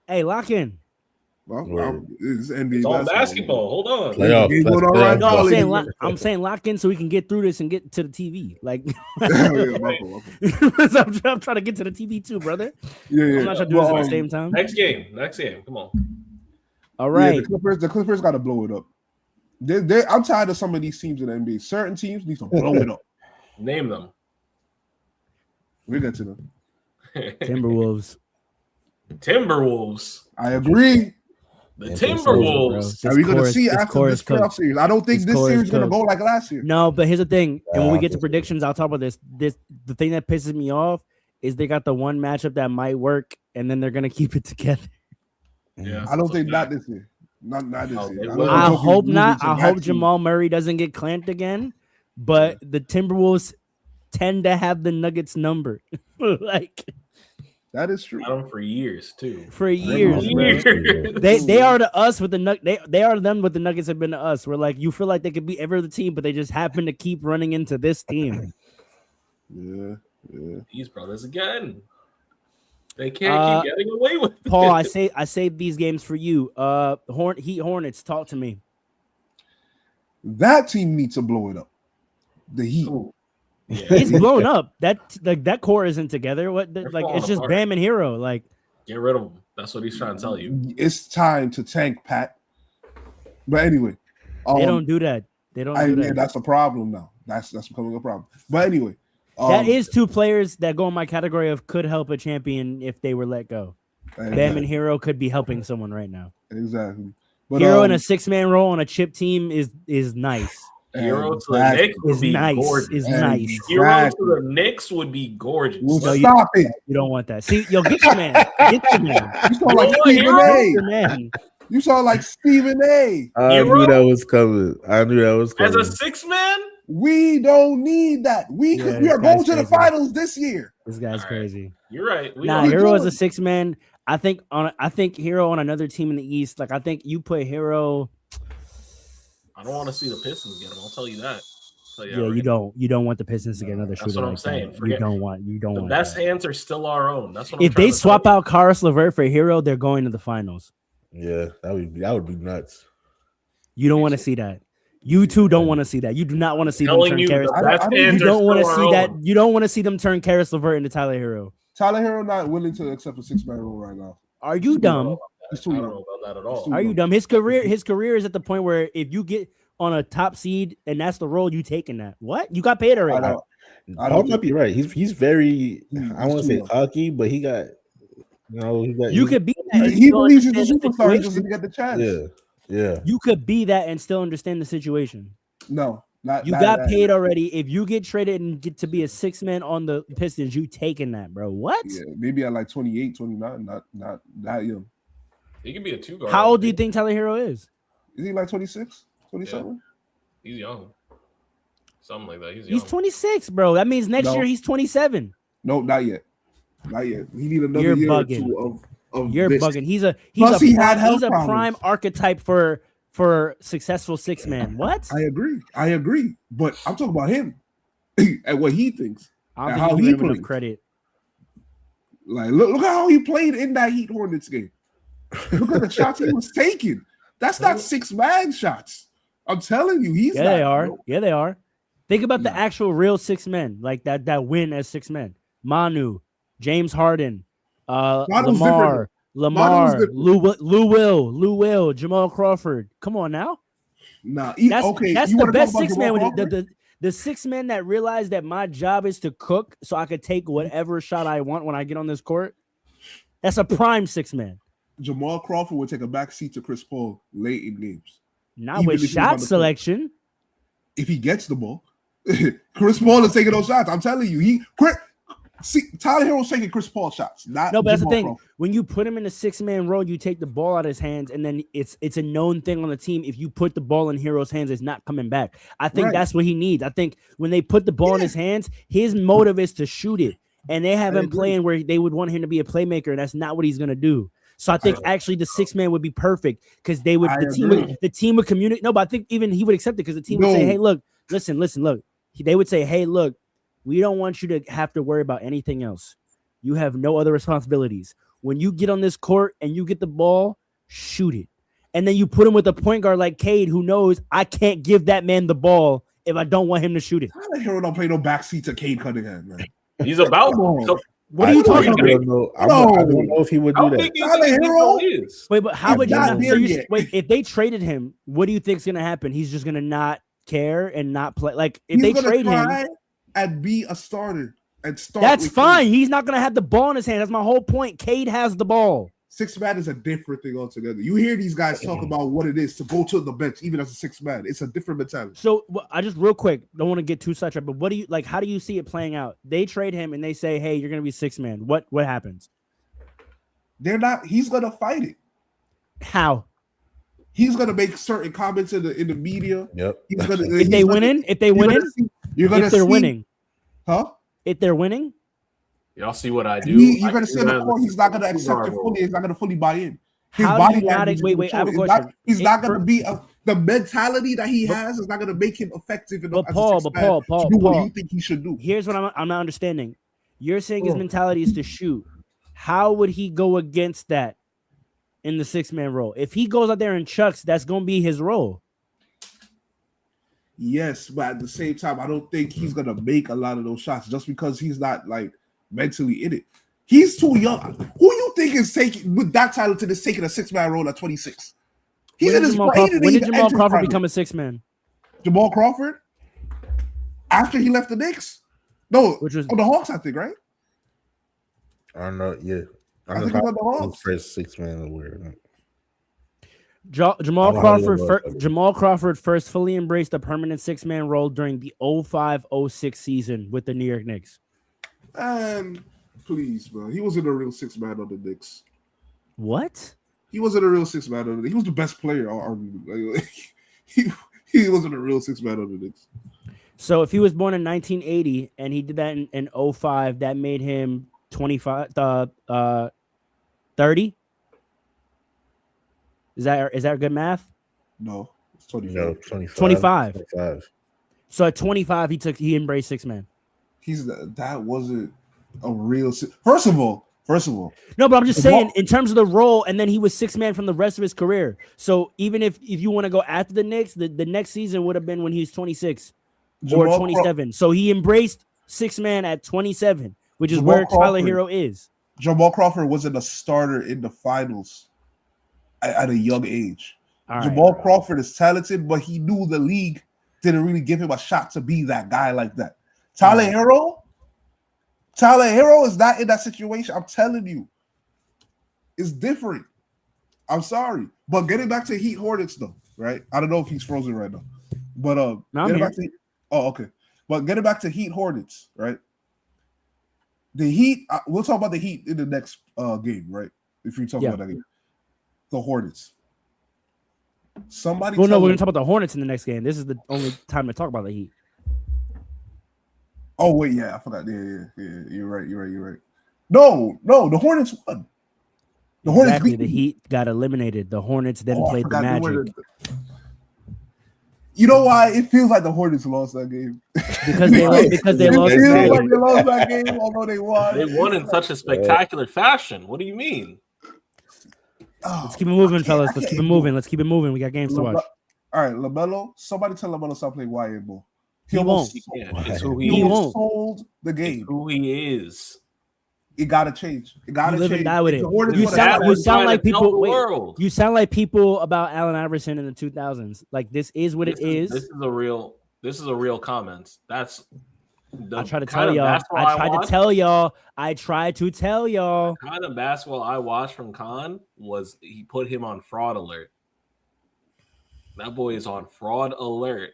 hey, lock in. Well, Word. it's NBA It's all basketball. Hold on. Playoff. Game That's going on playoff. right No, now, I'm ladies saying and lock, I'm saying lock in so we can get through this and get to the TV. Like yeah, my fault. I'm trying to get to the TV too, brother. yeah, yeah. I'm not trying to do this at Well, the same time. Next game. Come on. All yeah, right. the Clippers got to blow it up. I'm tired of some of these teams in the NBA. Certain teams need to blow it up. Name them. We'll get to them. Timberwolves. Timberwolves. I agree. The Yeah, Timberwolves. Are we going to see after this playoff series? I don't think This this core series is is going to cooked. go like last year. No, but here's the thing. And when we get to Yeah. predictions, I'll talk about this. The thing that pisses me off is they got the one matchup that might work, and then they're gonna keep it together. Yeah. I don't think not this year. Not this Oh, year. they don't will. think I Jokic hope losing not. to I that hope team. Jamal Murray doesn't get clamped again. But the Timberwolves tend to have the Nuggets number, like That is true. Had them for years too. for years. Bro. Years. They are to us with the they are to them what the Nuggets have been to us. We're like you feel like they could be every other team, but they just happen to keep running into this team. Yeah. These brothers again. They can't keep getting away with it. Paul, I saved these games for you. Heat Hornets, talk to me. That team needs to blow it up. The Heat. Ooh. Yeah. It's blown up. That core isn't together. What They're like falling it's just apart. Bam and Hero. Like Get rid of them. That's what he's trying to tell you. It's time to tank, Pat. But anyway, they don't do that. They don't do yeah, that. that's a problem now. That's becoming a problem. But anyway, That is two players that go in my category of could help a champion if they were let go. Bam and Hero could be helping someone right now. Exactly. But Hero in a 6-man role on a chip team is nice. Hero to the Knicks would Is be nice. gorgeous. Is nice. Hero to the Knicks would be gorgeous. Well, No, stop it. You don't want that. See, yo, get your man. Get your man. You sound like You want Stephen Hero? A. Get your man. You sound like Stephen A. I Hero? knew that was coming. As a 6-man? We don't need that. We Yeah, we are this guy's going to the crazy. finals this year. This guy's All right. crazy. You're right. We Nah, don't- Hero is doing? a 6-man. I think Hero on another team in the East. Like I think you put Hero. I don't want to see the Pistons get him. I'll tell you that. So, Yeah, you don't want the Pistons to get another That's shooter. what I'm like saying. that. Forget- You don't want. The Want best that. hands are still our own. That's what I'm If trying they to swap tell you. out Karis LeVert for Hero, they're going to the finals. Yeah, that would be nuts. You don't want to see that. You two don't want to see that. You do not want to see them Telling turn you Karis. the I don't- best I don't- You hands are don't want to still see our that. own. You don't want to see them turn Karis LeVert into Tyler Hero. Tyler Hero not willing to accept a 6-man role right now. Are you dumb? I It's don't too know young. about that at all. Are you dumb? His career is at the point where if you get on a top seed and that's the role, you taking that. What? You got paid I already. don't. I Paul don't might be right. He's very. I want to too say young. cocky, but he got. You could be that. and He still believes he's a understand the superstar. He just situation. didn't get the chance. Yeah. You could be that and still understand the situation. No, not You not got that. paid already. If you get traded and get to be a 6-man on the Pistons, you taking that, bro. What? Yeah, maybe at like 28, 29, not that young. He could be a 2-guard. How old do you think Tyler Hero is? Is he like 26, 27? He's young? Something like that. He's He's young. 26, bro. That means next No. year he's 27. No, not yet. Not yet. He need another You're year or bugging. two of of You're this. bugging. He's a Plus, he had health prime problems. archetype for successful six man. What? I agree. But I'm talking about him and what he thinks. I and don't how think he you give him enough plays. credit. Like, look how he played in that Heat Hornets game. Look at the shots he was taking. That's not 6-man shots. I'm telling you, he's Yeah, not. they are. Bro. Yeah, they are. Think about the No. actual real six men, like that win as six men. Manu, James Harden, Manu's Lamar, different. Lou Will, Jamal Crawford. Come on now. Nah, That's okay. that's you the wanna best talk about six Jamal man. Crawford? The six men that realize that my job is to cook, so I could take whatever shot I want when I get on this court. That's a prime six man. Jamal Crawford would take a back seat to Chris Paul late in games. Not Even with if he's on shot the court. selection. If he gets the ball, Chris Paul is taking those shots. I'm telling you, Tyler Hero's taking Chris Paul shots. Not No, but that's the Jamal thing. Crawford. When you put him in a six-man role, you take the ball out of his hands, and then it's a known thing on the team. If you put the ball in Hero's hands, it's not coming back. I think Right. that's what he needs. I think when they put the ball in his hands, his motive is to shoot it, and they have I him agree. playing where they would want him to be a playmaker, and that's not what he's gonna do. So I think actually the six-man would be perfect because they would I the team would communicate. No, but I think even he would accept it because the team would say, No. "Hey, look, listen, look." They would say, "Hey, look, we don't want you to have to worry about anything else. You have no other responsibilities. When you get on this court and you get the ball, shoot it." And then you put him with a point guard like Cade, who knows I can't give that man the ball if I don't want him to shoot it. Tyler Hero don't play no backseat to Cade Cunningham, man. He's about. Come on. So, What are you talking I about? don't know. I don't know if he would do how that. big do you Tyler think Hero? Hero is? Wait, but how I'm would you not not? there So yet. wait, if they traded him, what do you think's gonna happen? He's just gonna not care and not play. Like if He's they gonna trade try him, and be a starter and start. that's with fine. Cade. He's not gonna have the ball in his hand. That's my whole point. Cade has the ball. 6-man is a different thing altogether. You hear these guys talk about what it is to go to the bench, even as a 6-man. It's a different mentality. So I just real quick don't want to get too sidetracked, but what do you like? How do you see it playing out? They trade him and they say, "Hey, you're gonna be 6-man." What happens? They're not. He's gonna fight it. How? He's gonna make certain comments in the media. Yep. He's gonna. If they winning, you're gonna if they're see, winning, huh? if they're winning, Y'all see what I do? You're I gonna do see in the that court. He's not gonna as a accept it guard fully. He's not gonna fully buy in. His how body do you not? language is Wait. I have a gonna show it. question. He's It- not gonna be the mentality that he has is not gonna make him effective enough. But as Paul, a but 6-man Paul, to do what Paul. you think he should do. Here's what I'm not understanding. You're saying his mentality is to shoot. How would he go against that in the 6-man role? If he goes out there and chucks, that's gonna be his role. Yes, but at the same time, I don't think he's gonna make a lot of those shots just because he's not like mentally in it. He's too young. Who you think is taking with that talented is taking a 6-man role at 26? He's in his Jamal prime. Crawford, when did Jamal Crawford become a 6-man? Jamal Crawford? After he left the Knicks? No, Which was- the Hawks, I think, right? I don't know. Yeah. I think about the Hawks. First 6-man aware. Jamal Oh, Crawford. yeah. Jamal Crawford first fully embraced a permanent 6-man role during the 05-06 season with the New York Knicks. Please, bro. He wasn't a real 6-man on the Knicks. What? He wasn't a real 6-man on the Knicks. He was the best player. He wasn't a real 6-man on the Knicks. So if he was born in 1980 and he did that in 05, that made him 25, 30. Is that good math? No, it's 25. No, 25. 25. 25. So at 25, he embraced 6-man. That wasn't a real. First of all, No, but I'm just saying in terms of the role, and then he was 6-man from the rest of his career. So even if you want to go after the Knicks, the next season would have been when he was 26 or 27. So he embraced 6-man at 27, which is Jamal where Tyler Crawford. Hero is. Jamal Crawford wasn't a starter in the finals at a young age. All right. Jamal Crawford is talented, but he knew the league didn't really give him a shot to be that guy like that. Tyler Hero is not in that situation. I'm telling you, it's different. I'm sorry, but getting back to Heat Hornets though, right? I don't know if he's frozen right now, but getting back to, okay. But getting back to Heat Hornets, right? The Heat. We'll talk about the Heat in the next game, right? If you talk about that game, the Hornets. Somebody. Well, no, we're gonna talk about the Hornets in the next game. This is the only time to talk about the Heat. Oh wait, yeah, I forgot. Yeah. You're right. No, the Hornets won. The Hornets Exactly. beat The them. Heat got eliminated. The Hornets then Oh, I played the forgot they were Magic You know why? It feels like the Hornets lost that game. because they lost. Because they It lost. feels the like Magic. they lost that game, although they won. They won in such a spectacular fashion. What do you mean? Oh, Let's keep it moving, I can't- fellas. I Let's can't keep it ignore moving. Let's keep it moving. We got games to watch. All right, LaMelo. Somebody tell LaMelo stop playing YN ball. He almost won't. sold- Yeah, it's who He he is. almost sold the It's game. who he is. It gotta change. It gotta You live change. and die with If it. the Hornets You wanna sound- have you that- sound like people- Tell the wait. world. You sound like people about Allen Iverson in the 2000s. Like this is what it is. This is a real. This is a real comment. That's. The I tried to kind tell of y'all. basketball I tried to watched- tell y'all. I tried to tell y'all. The kind of basketball I watched from Khan was he put him on fraud alert. That boy is on fraud alert.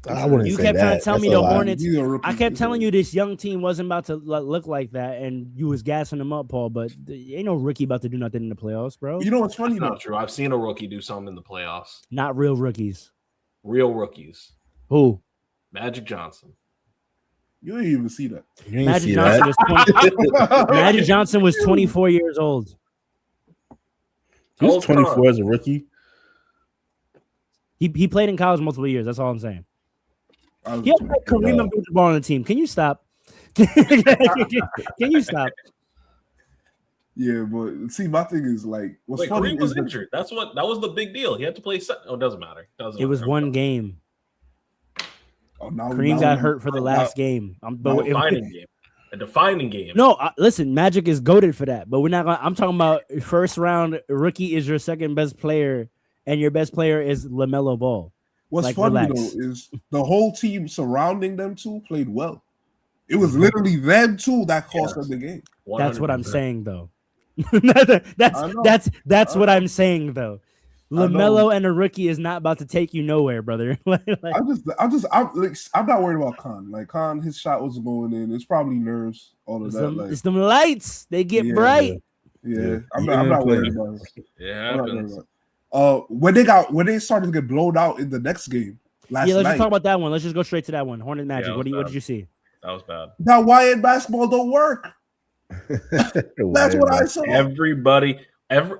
I wouldn't You say kept trying that. to tell That's me a the lie. Hornets. He's a rookie. I kept telling you this young team wasn't about to look like that, and you was gassing them up, Paul. But ain't no rookie about to do nothing in the playoffs, bro. You know what's funny That's though? not true. I've seen a rookie do something in the playoffs. Not real rookies. Real rookies. Who? Magic Johnson. You didn't even see that. You didn't Magic see Johnson that. was 20, Magic Johnson was 24 years old. He was Hold 24 on. as a rookie. He played in college multiple years. That's all I'm saying. I was He had Kareem No. Abdul-Jabbar on the team. Can you stop? Can you stop? Yeah, but see, my thing is like, what's Wait, funny Kareem was is that injured. That was the big deal. He had to play. Oh, it doesn't matter. It was one game. now Kareem got hurt for the last game. A defining game. A defining game. No, listen, Magic is goated for that, but we're not. I'm talking about first round rookie is your second best player, and your best player is LaMelo Ball. What's Like, funny relax. though is the whole team surrounding them two played well. It was literally them two that cost them the game. That's what I'm 100%. saying, though. I know. that's what I'm saying, though. I know. LaMelo and a rookie is not about to take you nowhere, brother. Like, I'm not worried about Khan. Like Khan, his shot wasn't going in. It's probably nerves, all of it's that. them, Like, it's them lights. They get Yeah, bright. yeah, I'm Yeah, not play. worried about it. It I'm not worried happens. about it. When they started to get blown out in the next game last Yeah, let's night. just talk about that one. Let's just go straight to that one. Hornet Magic. Yeah, what let's did you see? That was bad. That YN basketball don't work. That's what I saw. Everybody,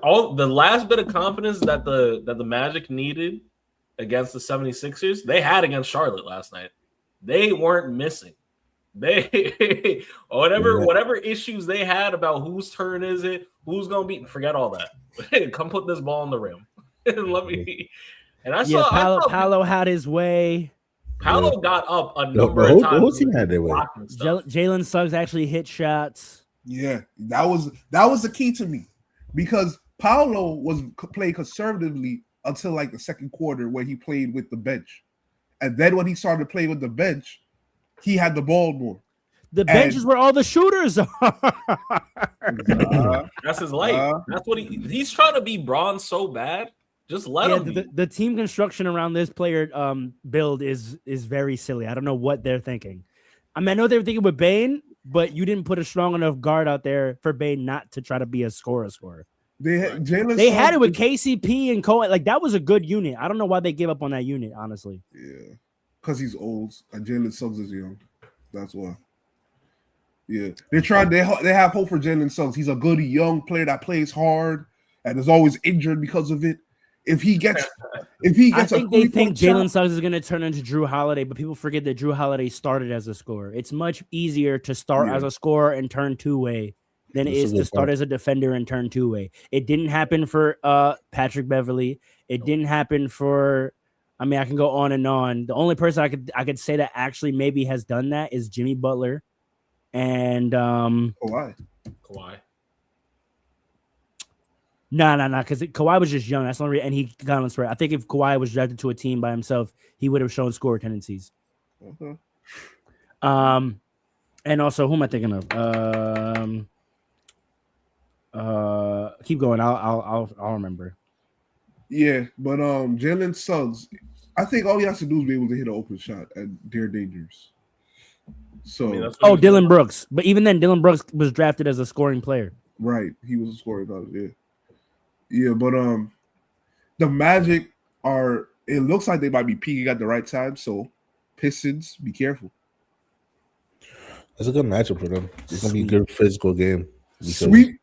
all the last bit of confidence that the Magic needed against the 76ers, they had against Charlotte last night. They weren't missing. They whatever issues they had about whose turn is it, who's gonna beat, forget all that. Come put this ball in the rim. Let me. And I Yeah, saw Paolo had his way. Paolo got up a The number whole of times. the whole team had their way. blocking stuff. Jalen Suggs actually hit shots. Yeah, that was the key to me because Paolo was playing conservatively until like the second quarter where he played with the bench, and then when he started playing with the bench, he had the ball more. The bench is where all the shooters are. That's his life. That's what he's trying to be bronze so bad. Just let Yeah, him. the team construction around this player build is very silly. I don't know what they're thinking. I mean, I know they were thinking with Bane, but you didn't put a strong enough guard out there for Bane not to try to be a scorer. They had it with KCP and Cohen. Like that was a good unit. I don't know why they gave up on that unit, honestly. Yeah, because he's old and Jalen Suggs is young. That's why. Yeah, they tried. They have hope for Jalen Suggs. He's a good young player that plays hard and is always injured because of it. If he gets, I think they think Jalen shot, Suggs is going to turn into Drew Holiday, but people forget that Drew Holiday started as a scorer. It's much easier to start as a scorer and turn two-way than it That's a is to good start point. as a defender and turn two-way. It didn't happen for Patrick Beverly. It didn't happen for. I mean, I can go on and on. The only person I could say that actually maybe has done that is Jimmy Butler, and why? Kawhi. No, because Kawhi was just young. That's the only reason, and he got on spread. I think if Kawhi was drafted to a team by himself, he would have shown score tendencies. Okay. And also, who am I thinking of? Keep going. I'll remember. Yeah, but Jalen Suggs, I think all he has to do is be able to hit an open shot, and they're dangerous. So, that's what Oh, he was Dylan Brooks. But even then, Dylan Brooks was drafted as a scoring player. right, he was a scoring guard. Yeah, but the Magic are. It looks like they might be peaking at the right time. So, Pistons, be careful. That's a good matchup for them. It's gonna be a good physical game. Because Sweet.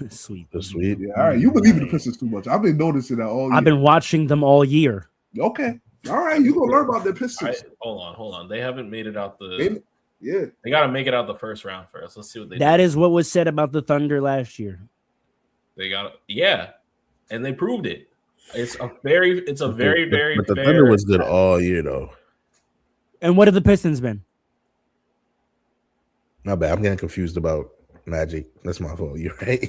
Sweep. The sweep. Yeah, all right. You believe in the Pistons too much. I've been noticing that all year. I've been watching them all year. Okay. All right. You gonna learn about the All Pistons. right, hold on. They haven't made it out Yeah. They got to make it out the first round first. Let's see what they do. That is what was said about the Thunder last year. They got and they proved it. It's a very But the fair. Thunder was good all year though. And what have the Pistons been? Not bad. I'm getting confused about Magic. That's my fault. You're right.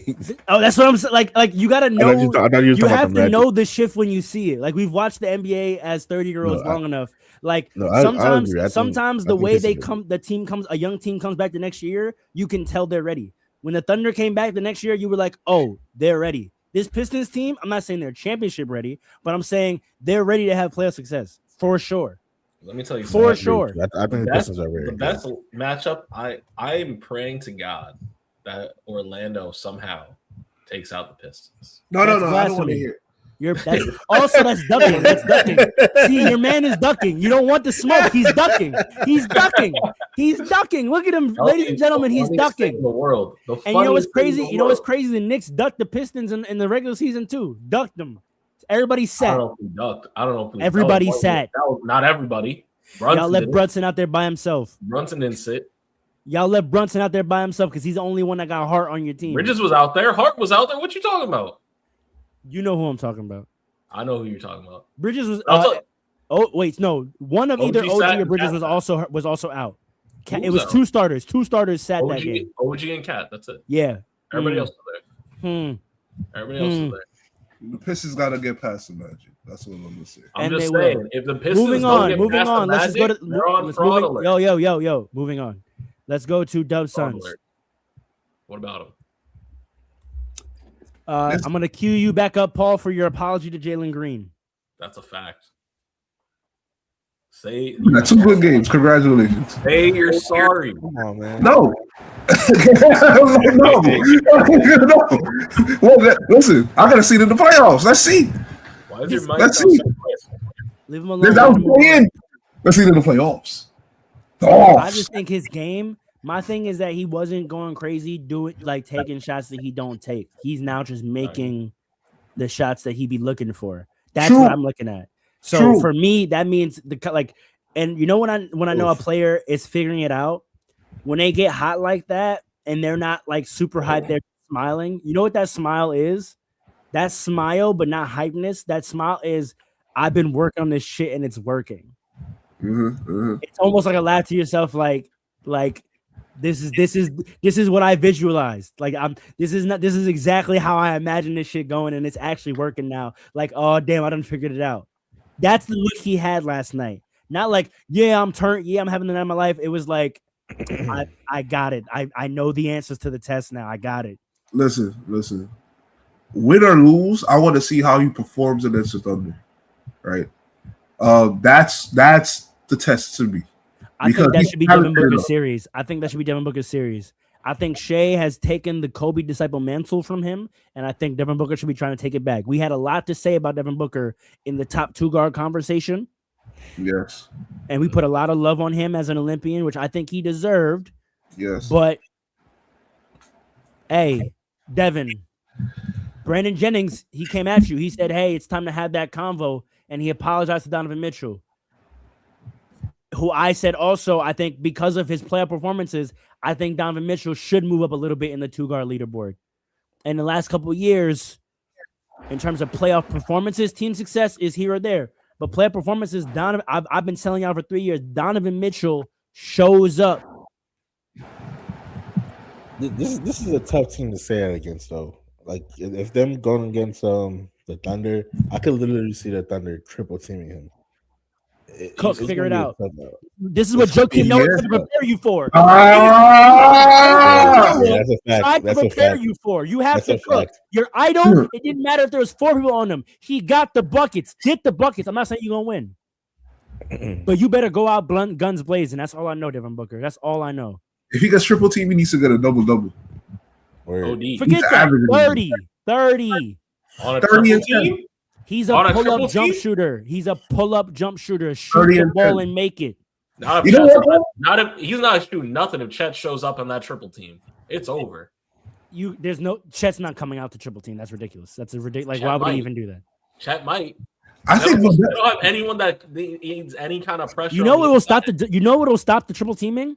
Oh, that's what I'm saying. Like you gotta know. I thought you were You talking about have the to Magic. know the shift when you see it. Like we've watched the NBA as 30-year-olds No, long enough. Like I sometimes, agree. I think the way it's they good. come, a young team comes back the next year, you can tell they're ready. When the Thunder came back the next year, you were like, oh, they're ready. This Pistons team, I'm not saying they're championship ready, but I'm saying they're ready to have playoff success for sure. Let me tell you For something. sure. I think the Pistons are very The good. best matchup. I'm praying to God that Orlando somehow takes out the Pistons. No. That's I don't want to blasphemy. hear. That's ducking. That's ducking. See, your man is ducking. You don't want the smoke. He's ducking. He's ducking. He's ducking. Look at him, ladies and gentlemen. He's ducking. In the world. And you know what's crazy? You know what's crazy? The Knicks ducked the Pistons in the regular season too. Ducked them. Everybody I sat. don't know if we ducked. I don't know if we Everybody that was- sat. that was not everybody. Y'all Brunson left didn't. Brunson out there by himself. Brunson didn't sit. Y'all left Brunson out there by himself because he's the only one that got heart on your team. Bridges was out there. Hart was out there. What you talking about? You know who I'm talking about. I know who you're talking about. Bridges was. Also- Oh wait, no. One of OG either OG sat or and Bridges Cat was also out. Who It was was out? two starters. Two starters sat that game. OG and Cat. That's it. Yeah. Everybody Hmm. else was there. Everybody else was there. The Pistons got to get past the Magic. That's what I'm gonna say. I'm And just they will. saying, if the Pistons Moving don't on. get Moving past the on. Let's just go to. Magic, they're on let's fraud moving- alert. Yo. Moving on. Let's go to Dub Fraud Suns. alert. What about him? I'm gonna cue you back up, Paul, for your apology to Jalen Green. That's a fact. Say Yeah, 2 good games. Congratulations. say you're sorry. Come on, man. No. no. Well, listen, I gotta see it in the playoffs. Let's see. Why is your mic Let's sound see. so quiet? Leave him alone. This Let was him move playing. on. Let's see it in the playoffs. I Playoffs. just think his game. My thing is that he wasn't going crazy, taking shots that he don't take. He's now just making the shots that he be looking for. That's True. what I'm looking at. So True. for me, that means and you know when I know a player is figuring it out, when they get hot like that and they're not like super hyped, they're smiling. You know what that smile is? That smile, but not hypeness. That smile is I've been working on this shit and it's working. It's almost like a laugh to yourself, like this is what I visualized. Like this is exactly how I imagine this shit going, and it's actually working now. Like, oh damn, I done figured it out. That's the look he had last night. Not like, yeah, I'm turned, yeah, I'm having the night of my life. It was like, I got it. I know the answers to the test now. I got it. Listen. Win or lose, I want to see how he performs against the Thunder. Right. That's the test to me. I think Because that he's should be talented Devin Booker's enough. series. I think that should be Devin Booker's series. I think Shea has taken the Kobe disciple mantle from him, and I think Devin Booker should be trying to take it back. We had a lot to say about Devin Booker in the top 2 guard conversation, Yes. and we put a lot of love on him as an Olympian, which I think he deserved. Yes. But hey, Devin, Brandon Jennings, he came at you. He said, hey, it's time to have that convo, and he apologized to Donovan Mitchell, who I said also, I think because of his playoff performances, I think Donovan Mitchell should move up a little bit in the 2-guard leaderboard. In the last couple of years, in terms of playoff performances, team success is here or there. But playoff performances, I've been telling y'all for 3 years, Donovan Mitchell shows up. This is a tough team to say that against, though. Like if them going against the Thunder, I could literally see the Thunder triple teaming him. Cook, It's figure it gonna out. be a tough battle. This is what Joakim Noah Yeah. tried to prepare you for. Ah! Yeah, that's a fact. Tried to That's a prepare fact. you for. You have That's to a cook. fact. Your idol, it didn't matter if there was 4 people on him. He got the buckets. Get the buckets. I'm not saying you're going to win. But you better go out guns blazing. That's all I know, Devin Booker. That's all I know. If he gets triple team, he needs to get a double-double. Word. OD. Forget He's that. averaging. 30. On a 30 triple and 10. team? He's a On a pull-up triple jump team? shooter. He's a pull-up jump shooter. 30 Shoot the and ball 10. and make it. Not if You know Chet's what, not if he's not shooting nothing if Chet shows up on that triple team. It's over. There's no Chet's not coming out to triple team. That's ridiculous. That's a ridiculous. Like, Chet why would might. he even do that? Chet might. I think We don't have anyone that needs any kind of pressure. You know what will stop the? You know what will stop the triple teaming?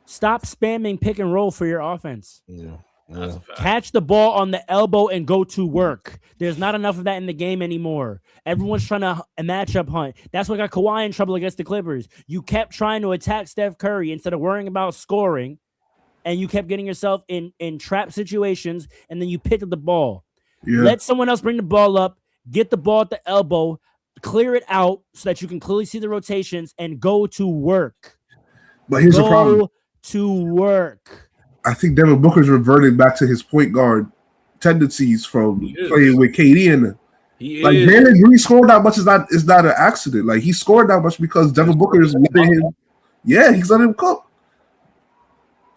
Stop spamming pick and roll for your offense. Yeah. That's a fact. Catch the ball on the elbow and go to work. There's not enough of that in the game anymore. Everyone's trying to matchup hunt. That's what got Kawhi in trouble against the Clippers. You kept trying to attack Steph Curry instead of worrying about scoring, and you kept getting yourself in trap situations, and then you picked up the ball. Yeah. Let someone else bring the ball up, get the ball at the elbow, clear it out so that you can clearly see the rotations, and go to work. But here's the problem. Go to work. I think Devin Booker's reverting back to his point guard tendencies from playing with KD and He like is. Jalen Green scored that much is not an accident. Like he scored that much because Devin Booker is letting him. Yeah, he's letting him cook.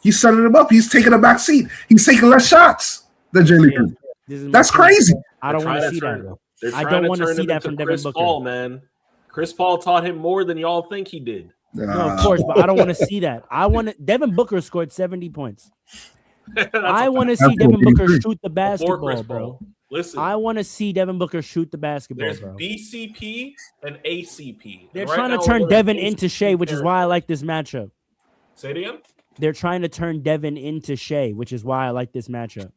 He's setting him up. He's taking a back seat. He's taking less shots than Jalen Green. That's crazy. I don't want to see that. I don't want to see that from Devin Chris Booker. Paul, man. Chris Paul taught him more than y'all think he did. No, of course, but I don't want to see that. Devin Booker scored 70 points. I want to see Devin Booker shoot the basketball, bro. Listen, I want to see Devin Booker shoot the basketball, there's bro. BCP and ACP. They're And right trying to now, turn we're Devin in into Shea, which is why I like this matchup. Say it again. They're trying to turn Devin into Shea, which is why I like this matchup.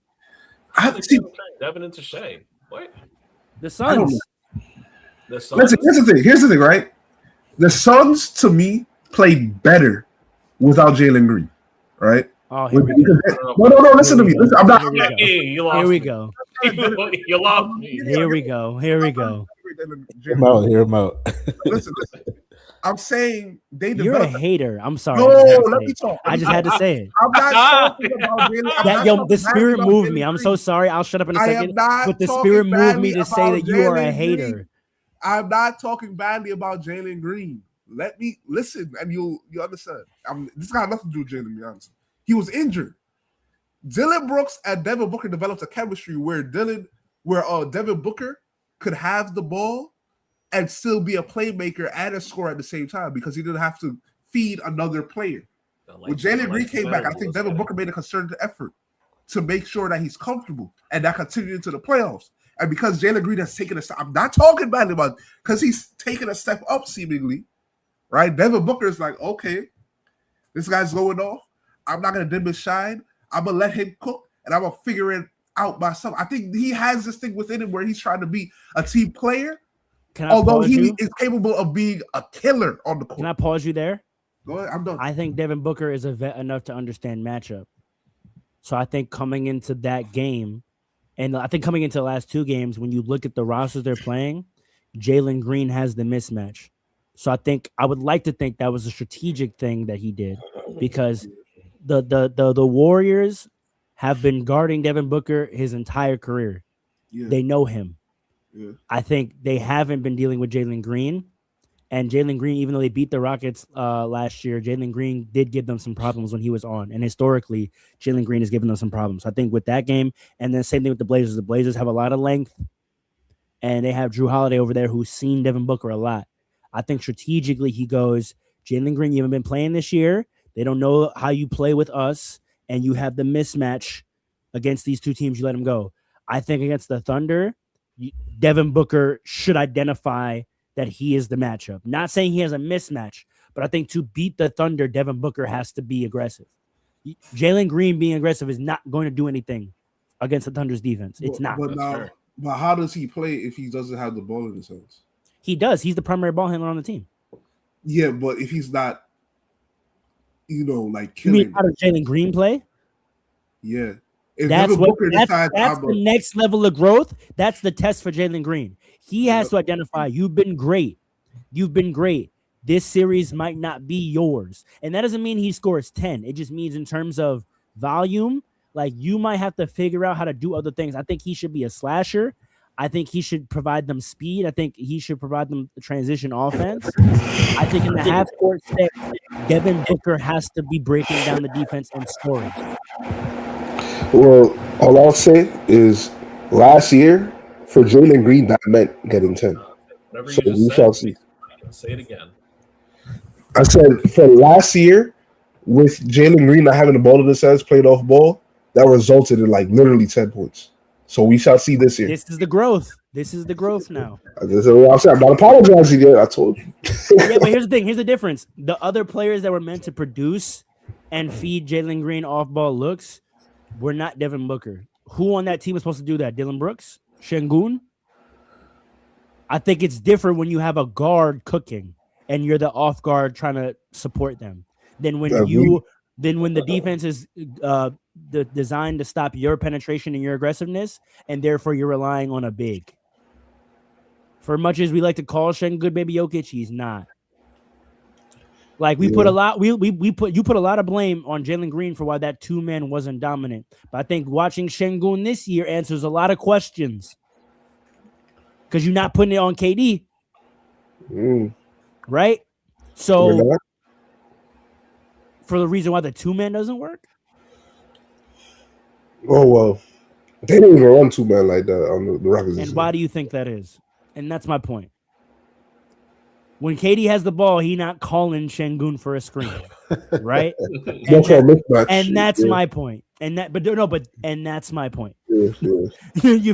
I see. Devin into Shea. What? The Suns. The Suns. Listen, here's the thing, right? The Suns to me played better without Jalen Green, right? Oh, here we go. No. Listen to me. Listen, I'm not. You lost Here we me. go. You lost me. Here we go. Here we go. Hear him out. Hear him out. Listen. I'm saying they You're a developed. hater. I'm sorry. No, I just had to let say me it. talk. I just had to say it. I'm not talking about Jalen. I'm That not yo, talking the badly spirit about moved Jalen me. I'm Green. so sorry. I'll shut up in a I am second. not But the talking spirit moved badly me to say that about you are a Jalen hater. Green. I'm not talking badly about Jalen Green. Let me listen, and you understand. This got nothing to do with Jalen. To be honest, he was injured. Dylan Brooks and Devin Booker developed a chemistry where Devin Booker could have the ball and still be a playmaker and a scorer at the same time because he didn't have to feed another player. When Jalen Green came back, I think Devin Booker made a concerted effort to make sure that he's comfortable, and that continued into the playoffs. And because Jalen Green has taken a step, I'm not talking badly about because he's taken a step up seemingly, right? Devin Booker is like, okay, this guy's going off. I'm not going to dim his shine. I'm going to let him cook, and I'm going to figure it out myself. I think he has this thing within him where he's trying to be a team player, although he is capable of being a killer on the court. Can I pause you there? Go ahead, I'm done. I think Devin Booker is a vet enough to understand matchup. So I think coming into that game, and I think coming into the last two games, when you look at the rosters they're playing, Jalen Green has the mismatch. So I would like to think that was a strategic thing that he did because the Warriors have been guarding Devin Booker his entire career. Yeah. They know him. Yeah. I think they haven't been dealing with Jalen Green. And Jalen Green, even though they beat the Rockets last year, Jalen Green did give them some problems when he was on. And historically, Jalen Green has given them some problems. I think with that game, and then same thing with the Blazers. The Blazers have a lot of length, and they have Drew Holiday over there who's seen Devin Booker a lot. I think strategically he goes, Jalen Green, you haven't been playing this year. They don't know how you play with us, and you have the mismatch against these two teams. You let them go. I think against the Thunder, Devin Booker should identify that he is the matchup. Not saying he has a mismatch, but I think to beat the Thunder, Devin Booker has to be aggressive. Jalen Green being aggressive is not going to do anything against the Thunder's defense. It's not. But how does he play if he doesn't have the ball in his hands? He does. He's the primary ball handler on the team. Yeah, but if he's not, like You mean killing. how does Jalen Green play? Yeah. If That's Devin Booker decides that's I'm the next level of growth. That's the test for Jalen Green. He has to identify, you've been great. You've been great. This series might not be yours. And that doesn't mean he scores 10. It just means in terms of volume, like you might have to figure out how to do other things. I think he should be a slasher. I think he should provide them speed. I think he should provide them transition offense. I think in the half court set, Devin Booker has to be breaking down the defense and scoring. Well, all I'll say is last year for Jalen Green, that meant getting 10. Whatever So you we just shall said, see. say it again. I said for last year, with Jalen Green not having the ball in his hands, played off ball, that resulted in like literally 10 points. So we shall see this year. This is the growth. This is the growth now. I'm not apologizing yet. I told you. Yeah, but here's the thing. Here's the difference. The other players that were meant to produce and feed Jalen Green off-ball looks were not Devin Booker. Who on that team was supposed to do that? Dylan Brooks? Şengün? I think it's different when you have a guard cooking and you're the off guard trying to support them than when when the defense is designed to stop your penetration and your aggressiveness, and therefore you're relying on a big. For much as we like to call Şengün baby Jokic, he's not. Like we put a lot, you put a lot of blame on Jalen Green for why that 2-man wasn't dominant. But I think watching Şengün this year answers a lot of questions because you're not putting it on KD, right? So for the reason why the 2-man doesn't work. Oh well, they don't even run 2-man like that on the Rockets. And why do you think that is? And that's my point. When KD has the ball, he not calling Şengün for a screen, right? And that's my point. And that's my point. You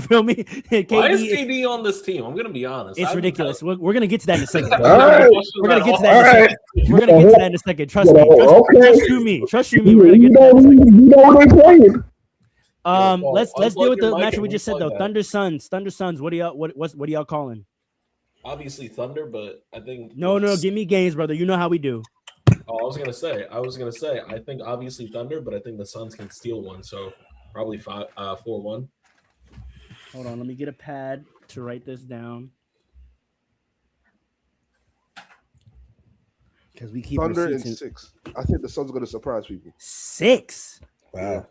feel me? KD, why is KD on this team? I'm gonna be honest. It's ridiculous. We're gonna get to that in a second. Right. We're gonna get to that in a second. Trust me. Trust me. We're gonna get to that in a second. Let's deal with the match we just said though. Thunder Suns. What are y'all calling? Obviously Thunder, but I think no. Give me games, brother. You know how we do. Oh, I was gonna say. I think obviously Thunder, but I think the Suns can steal one. So probably 4-1. Hold on, let me get a pad to write this down. Because we keep Thunder in 6. I think the Suns are gonna surprise people. 6. Wow,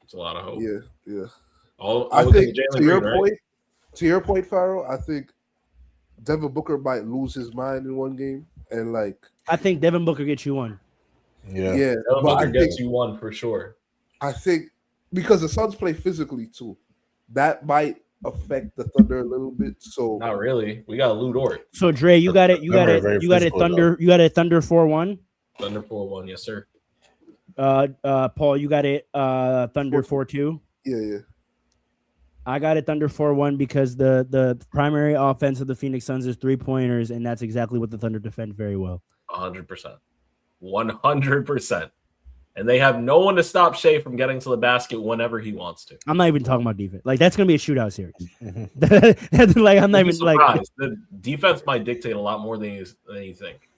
it's a lot of hope. Yeah. I think to your point, Pharaoh. I think Devin Booker might lose his mind in one game, and like I think Devin Booker gets you one. Yeah, Devin Booker gets you one for sure. I think because the Suns play physically too, that might affect the Thunder a little bit. So not really. We got Lou Dort. So Dre, you got it. Thunder. You got it. Thunder 4-1. Thunder 4-1. Yes, sir. Paul, you got it. Thunder 4-2. Yeah. I got it Thunder 4-1 because the primary offense of the Phoenix Suns is 3-pointers, and that's exactly what the Thunder defend very well. 100%. 100%. And they have no one to stop Shea from getting to the basket whenever he wants to. I'm not even talking about defense. Like, that's going to be a shootout series. Like, I'm not even surprised. The defense might dictate a lot more than you think.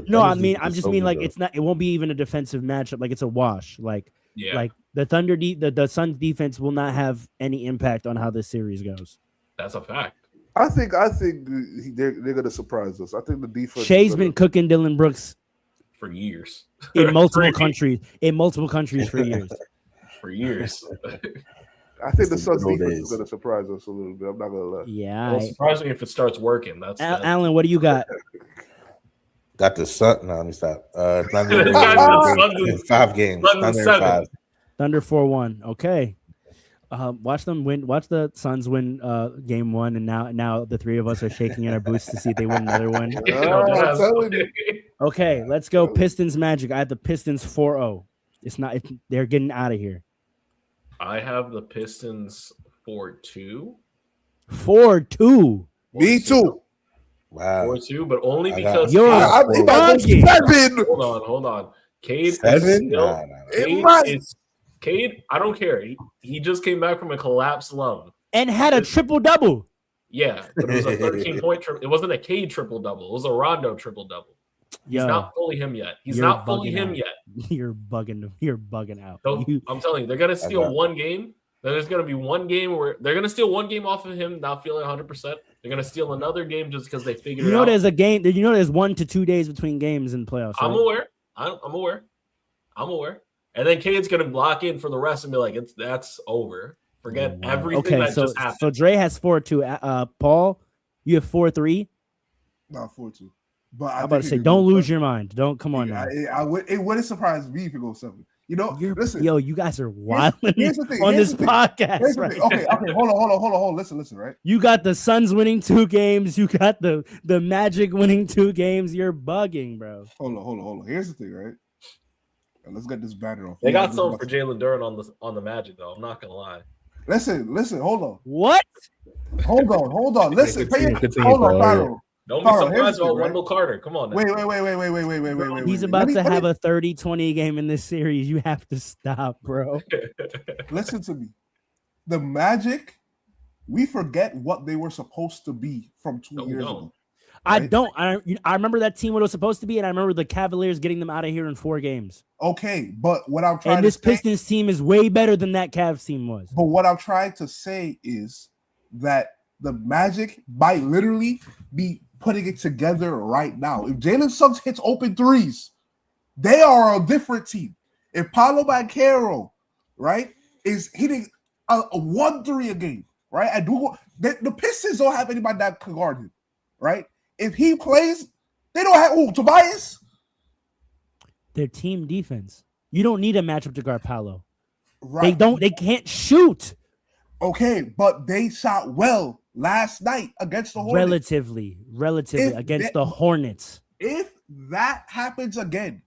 No, I mean, I'm just mean like it's not. It won't be even a defensive matchup. Like it's a wash. Like the Thunder, the Suns defense will not have any impact on how this series goes. That's a fact. I think they're gonna surprise us. I think the defense. Shea's been cooking Dylan Brooks for years in multiple countries. In multiple countries for years. For years. I think the Suns defense is gonna surprise us a little bit. I'm not gonna lie. Yeah, well, surprise me if it starts working. That's Alan. What do you got? Got the Sun. No, let me stop. In 5 games. Thunder 4-1. Okay. Watch them win. Watch the Suns win game 1, and now the three of us are shaking in our boots to see if they win another one. Okay, let's go. Pistons Magic. I have the Pistons 4-0. They're getting out of here. I have the Pistons 4-2. 4-2. Me too. Wow. 4-2, but only because Hold on. Cade 7? Cade, I don't care. He just came back from a collapsed lung and had a triple-double. Yeah, but it was a 13-point triple. It wasn't a Cade triple-double. It was a Rondo triple-double. He's not fully him yet. You're bugging. You're bugging out. I'm telling you, they're gonna steal one game. Then there's gonna be one game where they're gonna steal one game off of him, not feeling 100%. They're gonna steal another game just because they figured it out. There's a game. You know, there's 1 to 2 days between games in the playoffs. Right? I'm aware. And then Cade's gonna lock in for the rest and be like, that's over. Forget everything that just happened. So Dre has 4-2. Paul, you have 4-3. Not 4-2. But I'm about to say, don't lose your mind. Don't come on now. It wouldn't surprise me if it goes 7. You know, listen. Yo, you guys are wild on this podcast. Right? Okay. Hold on. Listen, right? You got the Suns winning 2 games. You got the Magic winning 2 games. You're bugging, bro. Hold on. Here's the thing, right? Let's get this banner off. They Yeah, got something for Jalen Duren on the Magic though. I'm not gonna lie. Listen, hold on. What? Hold on. Listen, Continue, hold on, Tyler. Pharaoh. Don't be Carl, surprised here's the about thing, Wendell Carter. Come on. Now. Wait. He's about to have a 30-20 game in this series. You have to stop, bro. Listen to me. The Magic, we forget what they were supposed to be from 2 years ago. I Right? don't. I remember that team what it was supposed to be, and I remember the Cavaliers getting them out of here in 4 games. Okay, but what I'm trying And to this say, Pistons team is way better than that Cavs team was. but what I'm trying to say is that the Magic might literally be putting it together right now. If Jalen Suggs hits open threes, they are a different team. If Paolo Banchero, right, is hitting a 1-3 a game, right, and the Pistons don't have anybody that can guard him, right? If he plays, they don't have Tobias. Their team defense. You don't need a matchup to guard Paolo. Right. They can't shoot. Okay, but they shot well last night against the Hornets. Relatively If against they- the Hornets. If that happens again,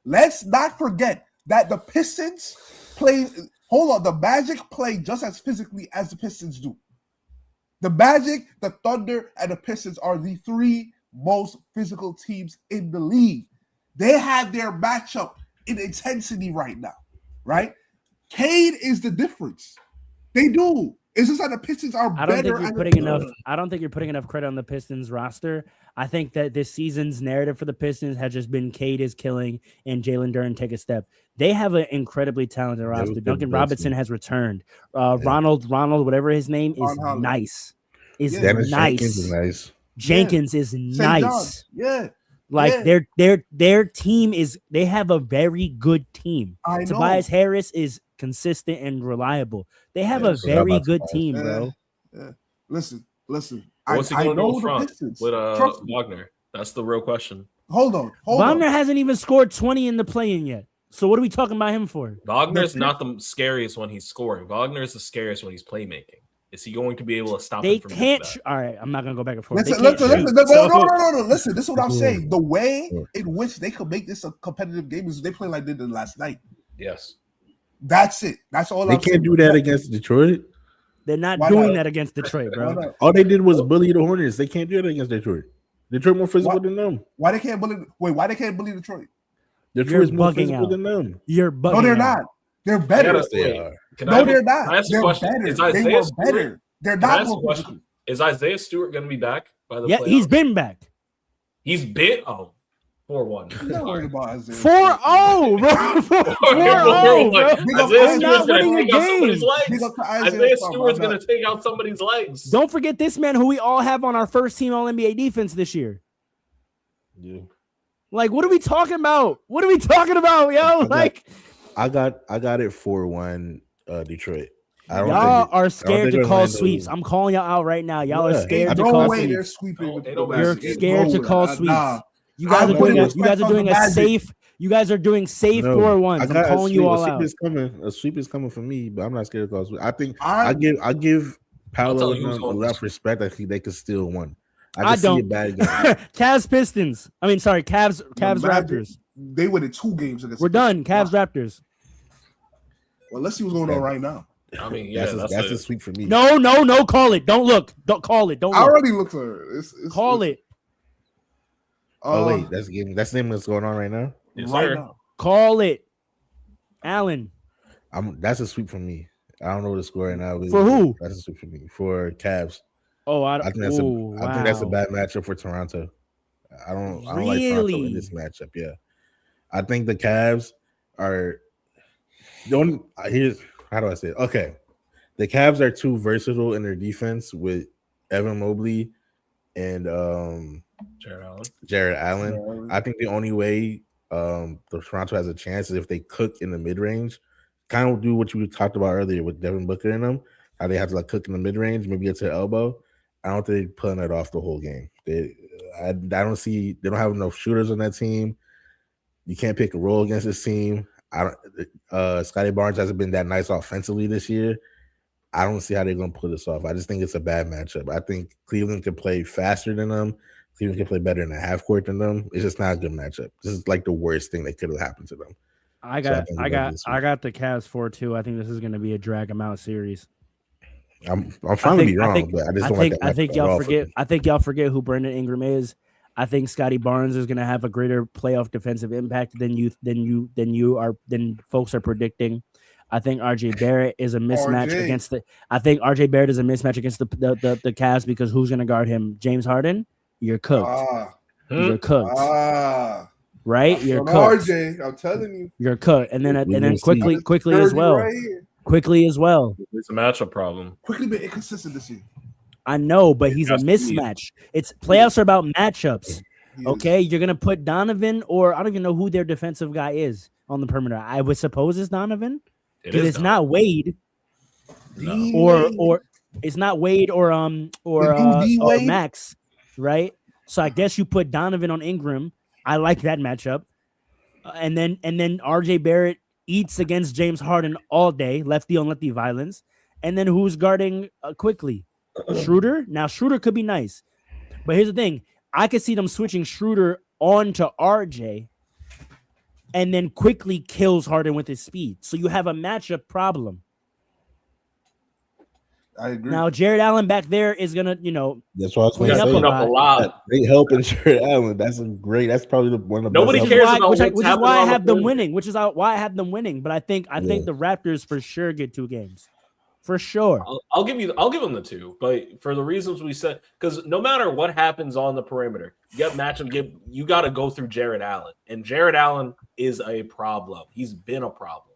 let's not forget that the Pistons play. Hold on, the Magic play just as physically as the Pistons do. The Magic, the Thunder, and the Pistons are the 3 most physical teams in the league. They have their matchup in intensity right now, right? Cade is the difference. They do. It's just that the Pistons are I don't better. think you're at putting enough. I don't think you're putting enough credit on the Pistons roster. I think that this season's narrative for the Pistons has just been Cade is killing and Jalen Duren take a step. They have an incredibly talented roster. Duncan Robinson has returned. Ronald, whatever his name is, Ron Holland. nice. Is Dennis nice. Jenkins is nice. Jenkins is St. nice. John's. Yeah, Like yeah. their team is. They have a very good team. I know. Tobias Harris is consistent and reliable. They have Yeah, a so how very about good Tobias? team, Yeah. bro. Listen. What's he I going to do know up the front Pistons. with Trust me. Wagner? That's the real question. Hold on. Wagner hasn't even scored 20 in the play-in yet. So what are we talking about him for? Wagner's not the scariest when he's scoring. Wagner is the scariest when he's playmaking. Is he going to be able to stop They him from can't. doing that? All right, I'm not gonna go back and forth. Listen. They can't shoot. No. Listen, this is what I'm saying. The way in which they could make this a competitive game is they play like they did last night. Yes. That's it. That's all They I'm saying. can't do that against Detroit. They're not Why doing not? that against Detroit, Why bro. not? All they did was bully the Hornets. They can't do that against Detroit. Detroit more physical than them. Why they can't bully? Wait, why they can't bully Detroit? Detroit is more bugging physical out. than them. You're bugging. No, they're out. not. They're better. Yes, They wait. are. No, they're not. Can I ask a They're question? better. Is They Isaiah were Stewart? better. They're Can I not ask a more question? physical. Is Isaiah Stewart going to be back by the Yeah, playoffs? he's been back. He's been 4-1. I'm not worried about Isaiah. 4-0, bro. 4-0, bro. Big up Isaiah to not Stewart's going winning to a take out somebody's game. Big legs. up to Isaiah Stewart. Stewart's going to take out somebody's legs. Don't forget this man who we all have on our first team All NBA defense this year. Yeah. Like, what are we talking about? What are we talking about, yo? Like, I got it 4-1 Detroit. I don't y'all think are scared to call Orlando- sweets. I'm calling y'all out right now. Y'all Yeah. are scared Ain't to no call way they're sweets. sweeping. No, with ain't the no way. Magic. You're Ain't scared no to way. call sweets. Nah. You guys I'm are doing putting a, respect you guys are on the doing a Magic. safe. You guys are doing safe No, 4-1s. I I'm got calling you all a sweep out. is coming. A sweep is coming for me, but I'm not scared to call sweep. I think I I give I'll tell Paolo you who's a going lot to of respect. I think they could still win. I I just see a don't. bad game. Cavs Pistons. I mean, sorry, Cavs Magic- Raptors. They win in 2 games against. We're the done. Pistons. Cavs Raptors. Well, let's see what's going on right now. I mean, yeah, that's a sweep for me. No. Call it. Don't look. Don't call it. Don't I look. already looked at her. Call it. Oh wait, that's the game. That's the game that's going on right now. Yes, right sir. now. Call it. Allen. That's a sweep for me. I don't know what the score right now is. For who? That's a sweep for me. For Cavs. Oh, I I don't. think that's Ooh, I think that's a wow. bad matchup for Toronto. I don't like Toronto Really? in this matchup. Yeah, I think the Cavs are the only. Here's how do I say it? Okay, the Cavs are too versatile in their defense with Evan Mobley and Jared Allen. I think the only way the Toronto has a chance is if they cook in the mid range, kind of do what you talked about earlier with Devin Booker in them. How they have to like cook in the mid range, maybe get to the elbow. I don't think they're pulling it off the whole game. I don't see they don't have enough shooters on that team. You can't pick a role against this team. Scotty Barnes hasn't been that nice offensively this year. I don't see how they're going to pull this off. I just think it's a bad matchup. I think Cleveland can play faster than them. Cleveland can play better in the half court than them. It's just not a good matchup. This is like the worst thing that could have happened to them. I got the Cavs 4-2. I think this is going to be a drag them out series. I'm trying to be wrong, but I just don't like that. I think y'all forget. I think y'all forget who Brandon Ingram is. I think Scotty Barnes is going to have a greater playoff defensive impact than folks are predicting. I think RJ Barrett is a mismatch against the. I think RJ Barrett is a mismatch against the Cavs because who's going to guard him? James Harden. You're cooked. You're cooked. Right? You're cooked. RJ, I'm telling you. You're cooked. And then quickly as well. Right, Quickly as well. It's a matchup problem. Quickly been inconsistent this year. I know, but he's a mismatch. It's playoffs are about matchups. Okay, you're gonna put Donovan, or I don't even know who their defensive guy is on the perimeter. I would suppose it's Donovan. It's not Wade, or it's not Wade or Max, right? So I guess you put Donovan on Ingram. I like that matchup, and then RJ Barrett eats against James Harden all day, lefty on lefty violence, and then who's guarding quickly? Schroeder. Now Schroeder could be nice, but here's the thing: I could see them switching Schroeder on to RJ, and then quickly kills Harden with his speed. So you have a matchup problem. I agree. Now Jared Allen back there is gonna, that's why I was clean up a lot. They helping Jared Allen. That's probably one of the nobody best cares albums. about which is why I have them court. winning. Which is why I have them winning. But I think the Raptors for sure get 2 games. For sure. I'll give them the 2, but for the reasons we said, because no matter what happens on the perimeter, you got to go through Jared Allen, and Jared Allen is a problem. He's been a problem.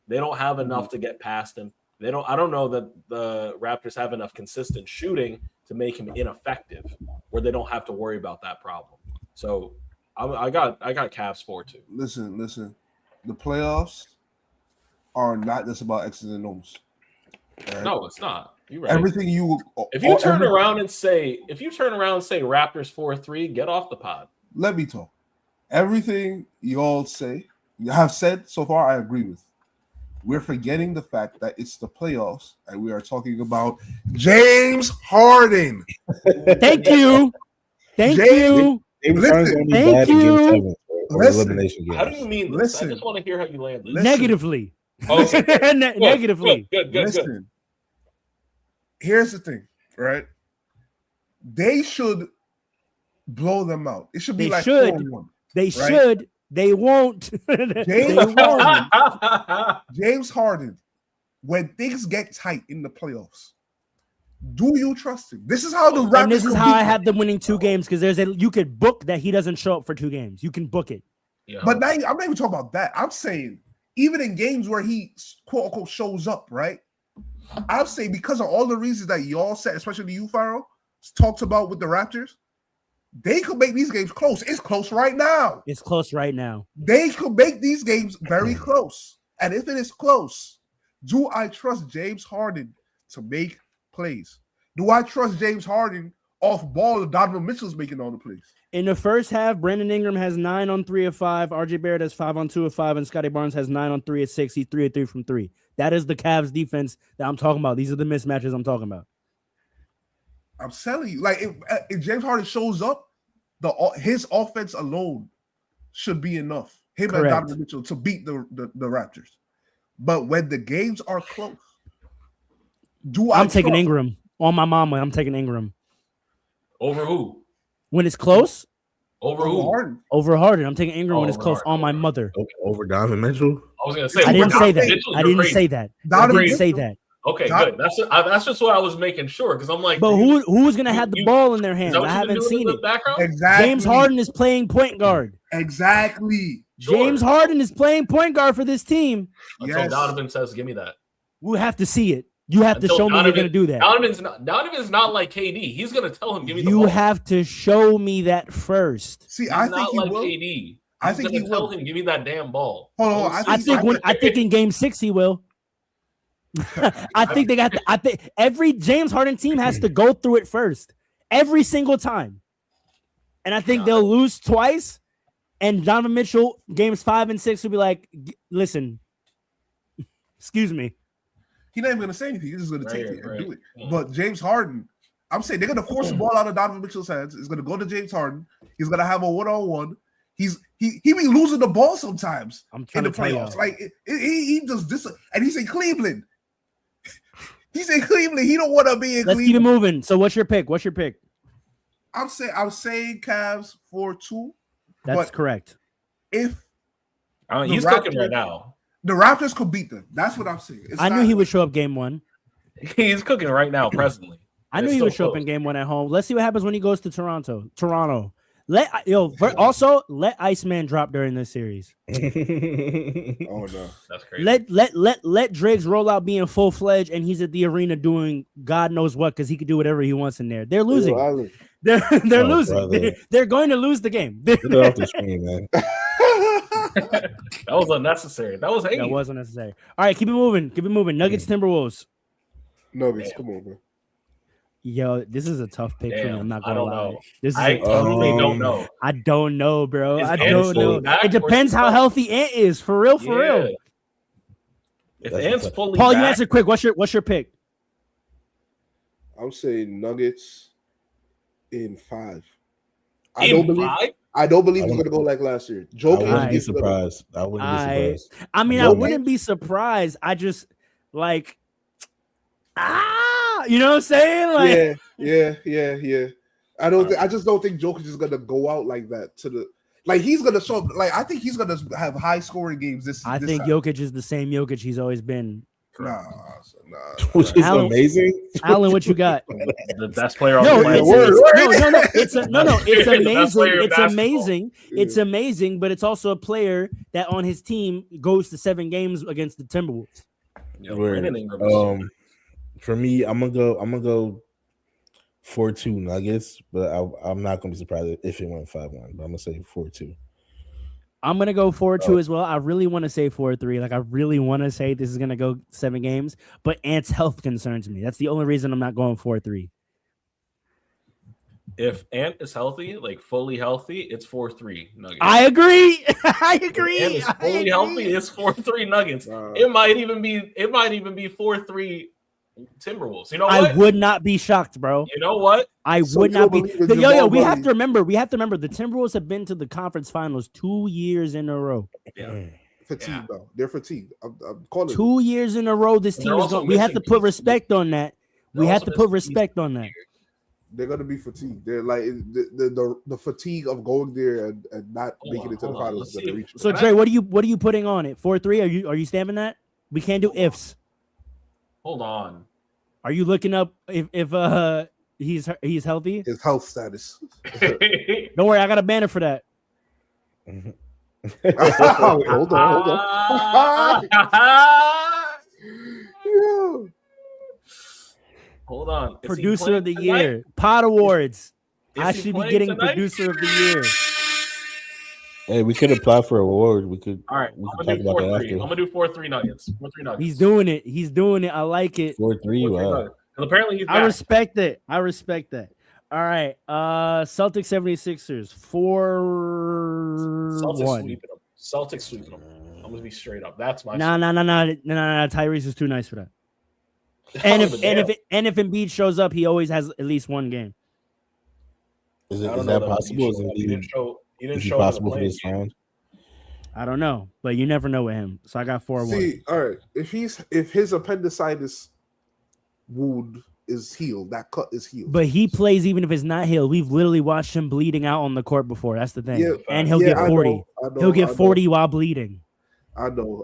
They don't have enough to get past him. I don't know that the Raptors have enough consistent shooting to make him ineffective, where they don't have to worry about that problem. So I got Cavs 4-2. Listen. The playoffs are not just about X's and O's. Right? No, it's not. You're right. Everything if you turn around and say Raptors 4-3, get off the pod. Let me talk. Everything you all have said so far, I agree with. We're forgetting the fact that it's the playoffs, and we are talking about James Harden. Thank you. Thank you. Listen, thank you. Listen. How do you mean this? I just want to hear how you land this. Negatively. Oh, okay. Negatively. Good. Listen. Here's the thing, right? They should blow them out. It should be like 4-1. They should. They won't. James Harden, when things get tight in the playoffs, do you trust him? This is how the Raptors. And this is how I have them winning 2 games, because you could book that he doesn't show up for 2 games. You can book it. Yeah. But now I'm not even talking about that. I'm saying even in games where he quote unquote shows up, right? I'm saying because of all the reasons that y'all said, especially you, Pharaoh, talks about with the Raptors, they could make these games close. It's close right now. It's close right now. They could make these games very close. And if it is close, do I trust James Harden to make plays? Do I trust James Harden off ball that Donovan Mitchell's making all the plays? In the first half, Brandon Ingram has 9 on 3 of 5. RJ Barrett has 5 on 2 of 5. And Scotty Barnes has 9 on 3 of 6. He's 3 of 3 from 3. That is the Cavs defense that I'm talking about. These are the mismatches I'm talking about. I'm telling you, like if James Harden shows up, his offense alone should be enough. Him Correct. and Donovan Mitchell to beat the Raptors. But when the games are close, I'm taking Ingram on my mama. I'm taking Ingram over who? When it's close. Over who? Harden. Over Harden. I'm taking Ingram when it's close. Harden. On my mother. Okay, over Donovan Mitchell. I was gonna say. I didn't say that. Mitchell, I didn't crazy. say that. Donovan I didn't say that. Okay, good. That's just what I was making sure, because I'm like, but who's gonna have the ball in their hands? I haven't seen it. Exactly. James Harden is playing point guard. Exactly. James Harden is playing point guard for this team. Until Donovan says, "Give me that." We'll have to see it. You have to show me you're gonna do that. Donovan's not like KD. He's gonna tell him, "Give me the ball." You have to show me that first. See, I think he like will. KD. I think he tell will. him, "Give me that damn ball." Hold on. I think in Game 6 he will. I think they got. I think every James Harden team has to go through it first, every single time, and I think they'll lose twice. And Donovan Mitchell, games 5 and 6, will be like, "Listen, excuse me." He's not even gonna say anything. He's just gonna take it and do it. Yeah. But James Harden, I'm saying they're gonna force the ball out of Donovan Mitchell's hands. It's gonna go to James Harden. He's gonna have a 1-on-1. he be losing the ball sometimes I'm in trying the to tell playoffs. you. Like he just this, and he's in Cleveland. He's in Cleveland. He don't want to be in Let's keep it Cleveland. moving. So what's your pick? I'm saying Cavs 4-2. That's But correct. if He's The cooking Raptors- right now. the Raptors could beat them, that's what I'm saying. I knew he would show up game 1. He's cooking right now, presently. I knew It's he still would show up close. in game 1 at home. Let's see what happens when he goes to Toronto. Let Iceman drop during this series. Oh no. That's crazy. Let Driggs roll out being full fledged, and he's at the arena doing God knows what because he could do whatever he wants in there. They're losing. Yo, They're Oh, losing. brother. They're going to lose the game. Get it off the screen, man. That was unnecessary. That was hate. That wasn't necessary. All right, keep it moving. Nuggets, Timberwolves. Nuggets, come on, man. Yo, this is a tough pick for me. Damn, I'm not I gonna don't lie. know. This is I a tough totally pick. don't know. I don't know, bro. Is I Ant don't know. fully back It or depends how still- healthy Ant is. For real. Yeah. If That's Ant's tough. fully Paul, you back, answer quick. What's your pick? I'm saying Nuggets in 5. in 5? I don't believe I he's wouldn't- gonna go like last year. I Jokic wouldn't be is gonna- surprised. I wouldn't be surprised. I mean, I Jokic? wouldn't be surprised. I just like you know what I'm saying? Like Yeah. I just don't think Jokic is gonna go out like that to the like he's gonna show up. Like I think he's gonna have high scoring games this. I this think time. Jokic is the same Jokic he's always been. Nah. Which is Alan- amazing. Alan, what you got? The best player on No, the it's, planet. it's it's The best player amazing. in It's basketball. amazing. It's amazing, but it's also a player that on his team goes to 7 games against the Timberwolves. Yo, Word. Brandon Ingram is- For me, I'm gonna go 4-2 Nuggets, but I'm not gonna be surprised if it went 5-1. But I'm gonna say 4-2. I'm gonna go 4-2 as well. I really want to say 4-3. Like I really want to say this is gonna go 7 games, but Ant's health concerns me. That's the only reason I'm not going 4-3. If Ant is healthy, like fully healthy, it's 4-3 Nuggets. I agree. I If agree. Ant is I fully agree. healthy, it's 4-3 Nuggets. It might even be 4-3 Timberwolves. You know I what? would not be shocked, bro. You know what? I So would you not don't be. believe in Yo, Jamal we have Murray? to remember. The Timberwolves have been to the conference finals 2 years in a row. Yeah. Fatigued Yeah. though. They're fatigued. I'm calling it. 2 years in a row, this And team they're is also going. We have to missing put pieces. respect on that. We They're have also to put missing respect on that. They're gonna be fatigued. They're like the fatigue of going there and not Hold making on, it to the hold on. finals. Let's Is gonna see. reach So Can I- Dre, what are you putting on it? 4-3? Are you stamping that? We can't do ifs. Hold on. Are you looking up if he's healthy? his health status. Don't worry, I got a banner for that. Hold on. Yeah. Hold on. Is he Producer playing of the tonight? year, Pod Awards. Is I he should be playing getting tonight? producer of the year. Hey, we could apply for an award. We could. All right, We I'm can gonna do talk about that 4-3. I'm after. gonna do 4-3 Nuggets. 4-3 Nuggets. He's doing it. He's doing it. I like it. 4-3. 4-3 Wow. Nuggets. 'Cause apparently he's I back. respect it. I respect that. All right. Celtics 76ers. Celtics 4-1. sweeping them. Celtics sweeping them. I'm gonna be straight up. That's my. Nah. Tyrese is too nice for that. And if Embiid shows up, he always has at least one game. Is I don't is know that though. possible? Is He didn't it show. He didn't is it show up in the possible for playing this game. round? I don't know, but you never know with him. So I got 4-1. See, all right. If his appendicitis wound is healed, that cut is healed. But he plays even if it's not healed. We've literally watched him bleeding out on the court before. That's the thing. Yeah, And he'll yeah, get I 40. know, I know, He'll get I know. 40 while bleeding. I know.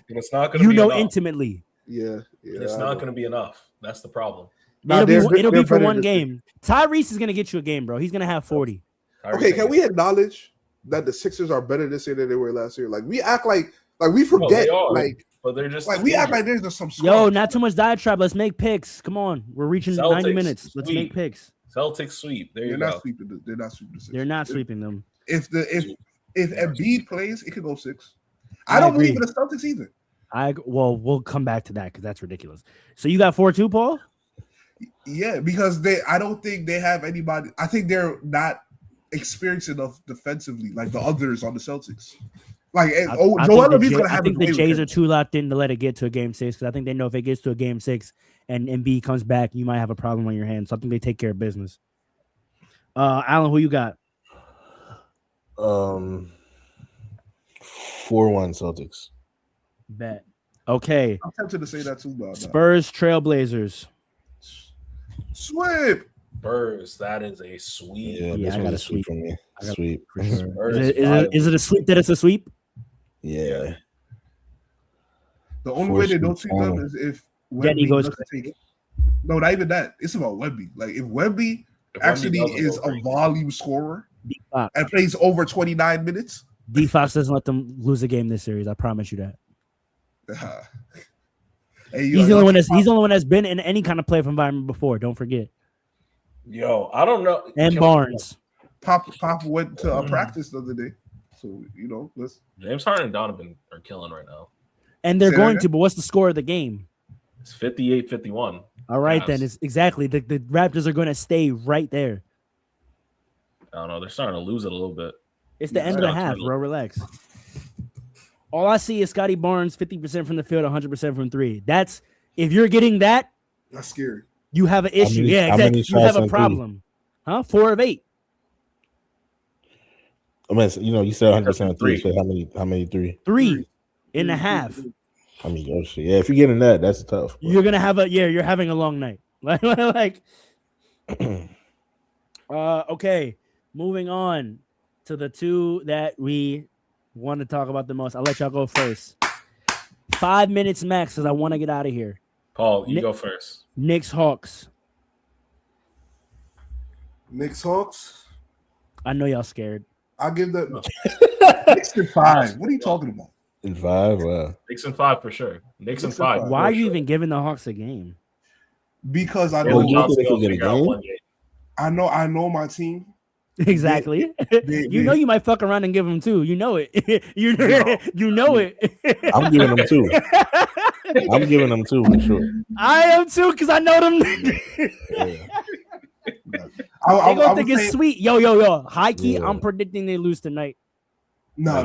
And it's not gonna You be know enough. intimately. Yeah. It's I not know. gonna be enough. That's the problem. Nah, It'll be they're for better one this game. Tyrese is gonna get you a game, bro. He's gonna have 40. Okay, can we acknowledge that the Sixers are better this year than they were last year? Like we act like we forget, they are. like But they're just we act like there's just some. Yo, scrubs. not too much diatribe. Let's make picks. Come on, we're reaching 90 Celtics, minutes. Let's make sweep. picks. Celtics sweep. There They're you not go. sweeping. They're not sweeping the Sixers. They're not sweeping them. If Embiid plays, it could go 6. I I don't agree. believe in the Celtics either. We'll come back to that because that's ridiculous. So you got 4-2, Paul? Yeah, because I don't think they have anybody. I think they're not experienced enough defensively, like the others on the Celtics. Like I Joel think Embiid's gonna have the to Jays are too locked in to let it get to a game 6 because I think they know if it gets to a game 6 and Embiid comes back, you might have a problem on your hands. So I think they take care of business. Alan, who you got? 4-1 Celtics. Bet. Okay. I'm tempted to say that too, but Spurs, Trailblazers. Sweep. Spurs, that is a sweep. Yeah, Yeah, this I one's got a a sweep sweep. for me. I got- Sweep. For sure. Spurs Is it a sweep that it's a sweep? Yeah. The only way they don't Force sweep them down. is if Getty Wemby goes doesn't take. No, not even that. It's about Wemby. Like if Wemby If actually Wemby doesn't is go a crazy. volume scorer D-Fox. and plays over 29 minutes. D-Fox doesn't let them lose a game this series. I promise you that. Hey, He's the only one that's been in any kind of playoff environment before. Don't forget. Yo, I don't know. And Barnes. Pop went to a practice the other day, so let's. James Harden and Donovan are killing right now. And they're Say that going again? to, but what's the score of the game? It's 58-51. All right, Cavs. then. It's exactly the Raptors are going to stay right there. I don't know. They're starting to lose it a little bit. It's the Yeah, end of the I half, don't- bro. Relax. All I see is Scotty Barnes 50% from the field, 100% from three. That's if you're getting that, That's scary. you have an issue. many- Yeah, how many exactly. You have shots a on three? problem. Huh? 4 of 8. I mean, you said 100% Three. three. So how many three? 3 in the half. I mean, oh shit. Yeah, if you're getting that, that's tough. bro. You're gonna have you're having a long night. like okay. Moving on to the two that we want to talk about the most. I'll let y'all go first. 5 minutes max because I want to get out of here. Paul, you Nick- go first. Knicks Hawks. Knicks Hawks. I know y'all scared. I'll give them Knicks in 5. What are you talking about? In 5, wow. Knicks in 5 for sure. Knicks in Knicks in 5. five. Why are you sure. even giving the Hawks a game? Because I Well, know you Johnson think they gonna can get a figure out game? one game. I know my team. Exactly. You know you might fuck around and give them 2. You know it. you know it. I'm giving them 2. I'm giving them 2 for sure. I am too because I know them. Yeah. They I gonna would think it's say- sweet. Yo. High key, Yeah. I'm predicting they lose tonight. No.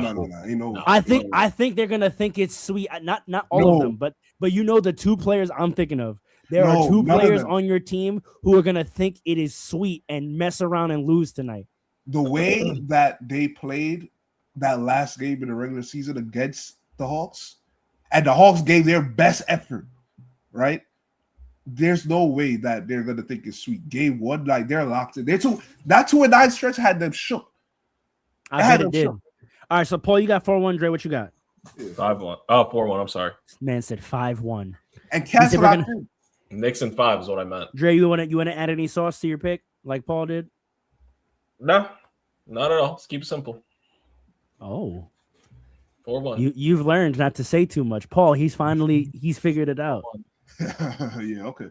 Ain't no. I think they're gonna think it's sweet. Not all No. of them, but you know the 2 players I'm thinking of. There are No, 2 none of players them. on your team who are gonna think it is sweet and mess around and lose tonight. The way that they played that last game in the regular season against the Hawks, and the Hawks gave their best effort, right? There's no way that they're gonna think it's sweet. Game 1, like they're locked in. That 2-9 stretch had them shook. I had bet it them did. shook. All right, so Paul, you got 4-1. Dre, what you got? 5-1. Oh, 4-1. I'm sorry. Man said 5-1. And Cats said are we're locked gonna- in. Knicks in 5 is what I meant. Dre, you wanna add any sauce to your pick like Paul did? No, not at all. Let's keep it simple. Oh, 4-1. you've learned not to say too much, Paul. He's figured it out. Yeah, okay.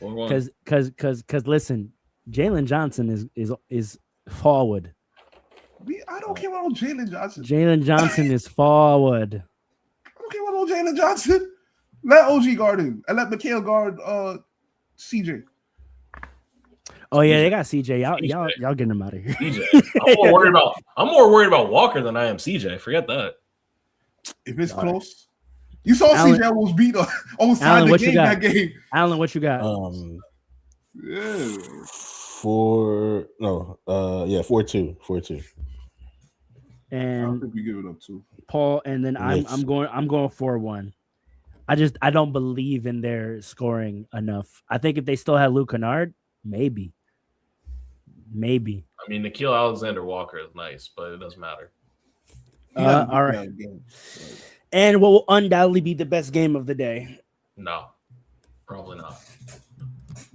4-1. Because listen, Jalen Johnson is forward. I don't care about Jalen Johnson. Jalen Johnson is forward. I don't care about Jalen Johnson. Let OG guard him and let Mikhail guard CJ. Oh yeah, they got CJ. Y'all getting him out of here. CJ. I'm more worried about Walker than I am CJ. Forget that. If it's close, you saw Alan- CJ almost beat almost Alan, tied the what you game got? that game. Alan, what you got? Yeah. 4-2. 4-2. I And don't think we give it up too. Paul, and then I'm Knicks. going 4-1. I don't believe in their scoring enough. I think if they still had Luke Kennard, maybe. I mean, Nikhil Alexander Walker is nice, but it doesn't matter. He had a good All right. game. And what will undoubtedly be the best game of the day. No, probably not.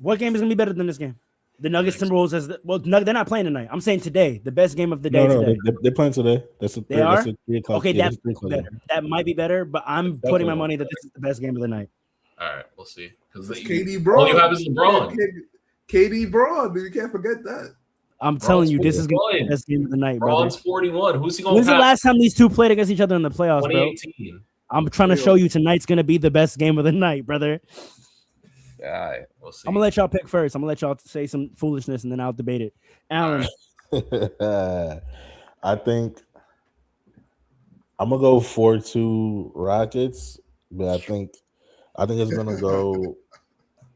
What game is gonna be better than this game? The Nuggets Timberwolves they're not playing tonight. I'm saying today, the best game of the day No, today. they're playing today. That's They are? 3 o'clock. Okay, yeah, that's that's 3 o'clock. better. That might be better, but I'm Definitely putting my not. money that this is the best game of the night. All right, we'll see. Because KD Braun. all you have is LeBron. KD Braun. You can't forget that. I'm telling you, this is gonna be playing. the best game of the night, brother. Braun's 41. Who's he going When's to the have? last time these two played against each other in the playoffs, bro? 2018. I'm trying to show you tonight's gonna be the best game of the night, brother. All right, we'll see. I'm gonna let y'all pick first. I'm gonna let y'all say some foolishness and then I'll debate it. Alan, I think I'm gonna go 4-2 Rockets, but I think it's gonna go.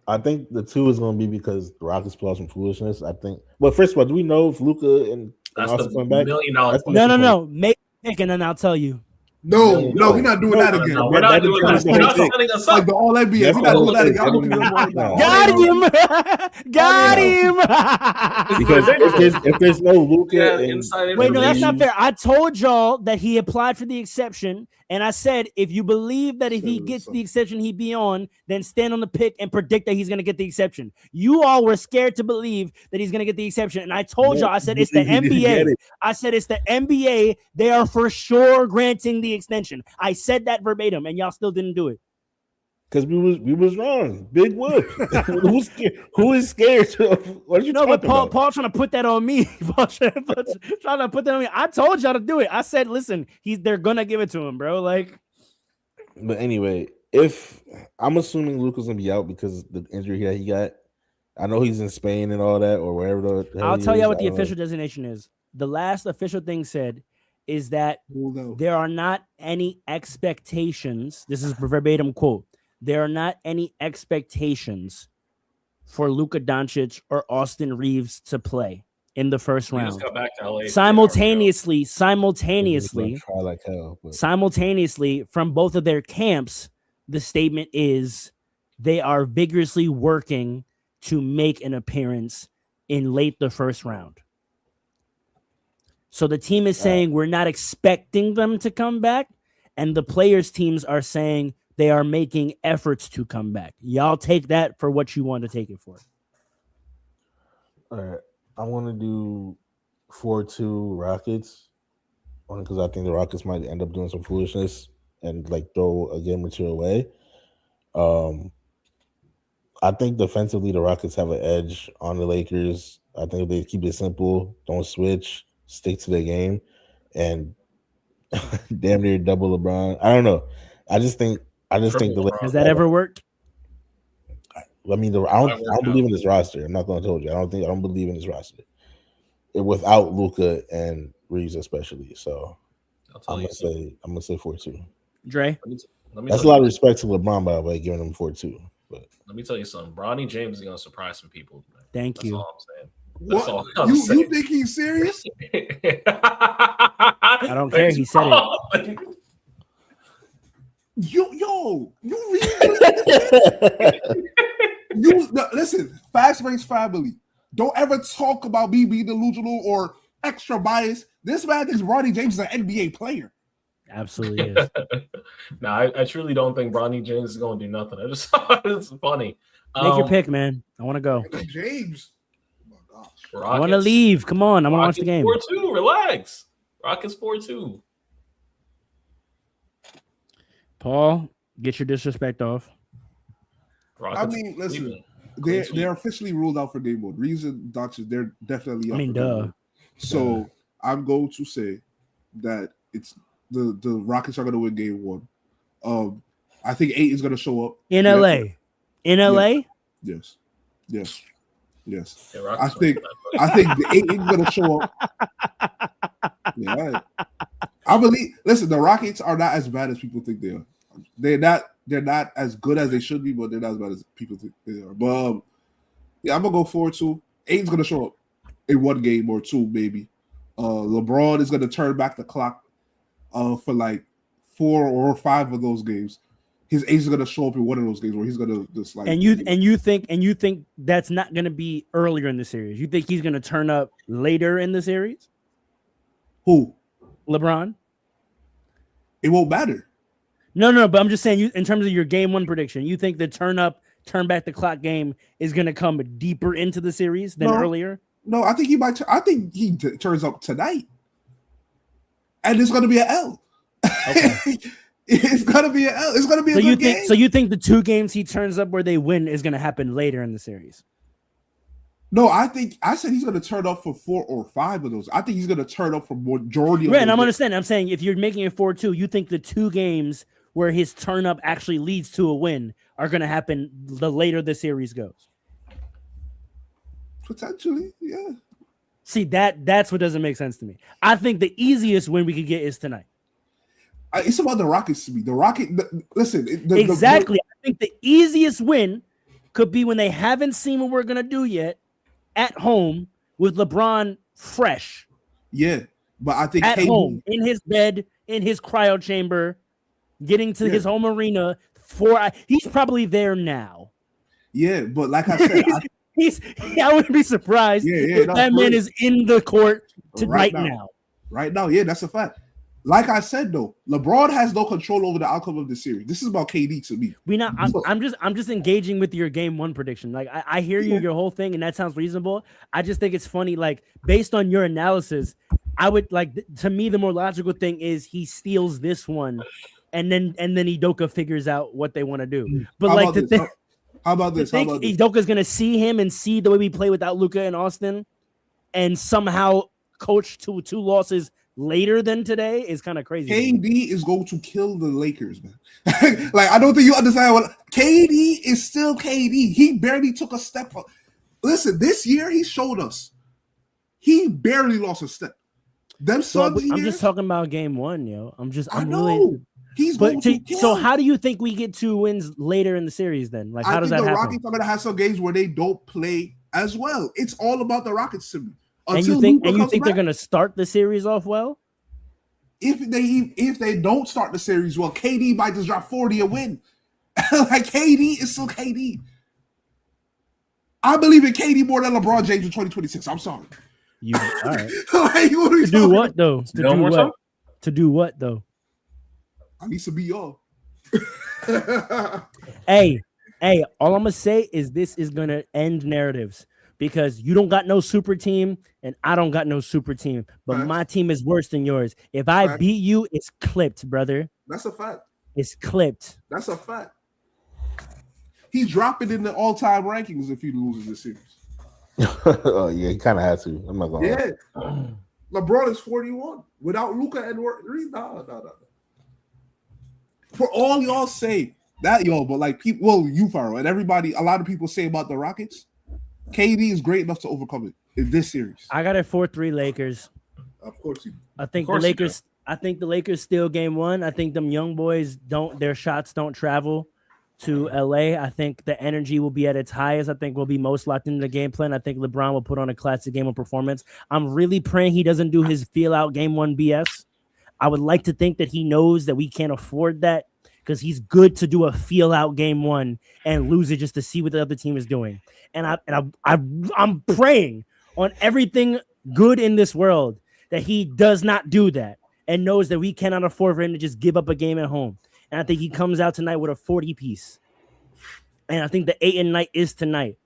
I think the 2 is gonna be because the Rockets pull out some foolishness. I think. Well, first of all, do we know if Luka and That's Austin the coming back? $1 million That's question. no. Make a pick and then I'll tell you. No, we're not doing that again. No, we're not doing that. You're not setting us Like up. the All NBA. That's We're not the doing that whole again. I'm looking thing. at right now. Got him. Because if there's no Luka, Yeah, and inside Wait, no, that's not information. fair. I told y'all that he applied for the exception, and I said if you believe that if he gets the exception, he'd be on, then stand on the pick and predict that he's going to get the exception. You all were scared to believe that he's going to get the exception, and I told y'all, I said it's the he didn't get NBA. it. I said it's the NBA. They are for sure granting the extension. I said that verbatim, and y'all still didn't do it. because we was wrong. Big whoop. Who is scared? What are you No, talking but Paul about? trying to put that on me. Paul trying to put that on me. I told y'all to do it. I said, listen, they're gonna give it to him, bro. Like, But anyway, if I'm assuming Luka's gonna be out because of the injury that he got, I know he's in Spain and all that, or wherever the hell I'll he tell is. you what I the don't know. official designation is. The last official thing said is that Hold on. there are not any expectations. This is a verbatim quote. There are not any expectations for Luka Doncic or Austin Reeves to play in the first We just round. got back to LA. Simultaneously, He's gonna try like hell, but simultaneously from both of their camps, the statement is they are vigorously working to make an appearance in late the first round. So the team is saying we're not expecting them to come back, and the players' teams are saying they are making efforts to come back. Y'all take that for what you want to take it for. all right. I want to do 4-2 Rockets, only because I think the Rockets might end up doing some foolishness and like throw a game or two away. I think defensively the Rockets have an edge on the Lakers. I think if they keep it simple, don't switch, stick to the game, and damn near double LeBron. I don't know. I just think the Has that ever worked? I don't believe in this roster. I'm not going to tell you. I don't believe in this roster without Luka and Reeves especially. So I'm gonna say 4-2. Dre? That's a lot of respect to LeBron, by the way, giving him 4-2. But Let me tell you something. Bronny James is going to surprise some people. Man. Thank That's you. all I'm saying. That's all What? I'm You saying. think he's serious? I don't care. He said it. You listen, Fast Race family. Don't ever talk about me being delusional or extra biased. This man thinks Ronnie James is an NBA player. Absolutely is. No, I truly don't think Bronny James is going to do nothing. I just thought it's funny. Make your pick, man. I want to go. James. Oh my gosh. I want to leave. Come on. I want to watch the game. 4-2. Relax. Rockets 4-2. Paul, get your disrespect off. Rockets, I mean, listen, Cleveland. they're officially ruled out for day one. Reeves and Doncic, they're definitely out. I mean, for day duh. one. So I'm going to say that it's the Rockets are going to win game one. I think 8 is going to show up In LA. In LA? Yes. Yeah, I Rockets think win. the 8 is going to show up. Yeah, all right. I believe. Listen, the Rockets are not as bad as people think they are. They're not as good as they should be, but they're not as bad as people think they are. But yeah, I'm gonna go 4-2. 8's gonna show up in one game or two, maybe. LeBron is gonna turn back the clock for like 4 or 5 of those games. His age is gonna show up in one of those games where he's gonna just like And you think that's not gonna be earlier in the series. You think he's gonna turn up later in the series? who? LeBron? It won't matter. No, but I'm just saying, you in terms of your game one prediction, you think the turn back the clock game is going to come deeper into the series than earlier? No, I think he might. I think he turns up tonight, and it's going to be an L. Okay. It's going to be an L. It's going to be a good game. So you think the 2 games he turns up where they win is going to happen later in the series? No, I said he's going to turn up for 4 or 5 of those. I think he's going to turn up for majority of Right, those and I'm games. understanding. I'm saying if you're making it 4-2, you think the 2 games where his turn up actually leads to a win are going to happen the later the series goes. Potentially, yeah. See, that's what doesn't make sense to me. I think the easiest win we could get is tonight. It's about the Rockets to me. Listen. Exactly. I think the easiest win could be when they haven't seen what we're going to do yet at home with LeBron fresh. Yeah, but I think At KD, home, in his bed, in his cryo chamber, getting to his home arena. He's probably there now. Yeah, but like I said, I wouldn't be surprised if that man is in the court right now. Right now, yeah, that's a fact. Like I said though, LeBron has no control over the outcome of the series. This is about KD to me. I'm just engaging with your game one prediction. Like I hear you, your whole thing, and that sounds reasonable. I just think it's funny. Like based on your analysis, I would like to me the more logical thing is he steals this one, and then Udoka figures out what they want to do. But how about this? Udoka's gonna see him and see the way we play without Luka and Austin, and somehow coach two losses later than today is kind of crazy. KD is going to kill the Lakers, man. Like, I don't think you understand what KD is still KD. He barely took a step up. Listen, this year he showed us he barely lost a step. I'm just talking about game one, yo. I know. So how do you think we get 2 wins later in the series then? Like, how does that happen? The Rockets are going to have some games where they don't play as well. It's all about the Rockets to me. And you think they're going to start the series off well? If they don't start the series well, KD might just drop 40 and win. Like KD is still KD. I believe in KD more than LeBron James in 2026. I'm sorry. All right. Like, to do what though? To do what though? I need to be y'all. Hey, all I'm gonna say is this is gonna end narratives. Because you don't got no super team and I don't got no super team, but my team is worse than yours. If I beat you, it's clipped, brother. That's a fact. It's clipped. That's a fact. He's dropping in the all-time rankings if he loses this series. Oh yeah, he kind of has to. I'm not gonna. Yeah, LeBron is 41 without Luka and Reed. No. For all y'all say that, but like people, well, you Pharaoh and everybody, a lot of people say about the Rockets. KD is great enough to overcome it in this series. I got it 4-3 Lakers. Of course you do. I think the Lakers steal game one. I think them young boys their shots don't travel to LA. I think the energy will be at its highest. I think we'll be most locked into the game plan. I think LeBron will put on a classic game of performance. I'm really praying he doesn't do his feel out game one BS. I would like to think that he knows that we can't afford that because he's good to do a feel out game one and lose it just to see what the other team is doing. And I'm praying on everything good in this world that he does not do that and knows that we cannot afford for him to just give up a game at home. And I think he comes out tonight with a 40-piece. And I think the Ayton night is tonight.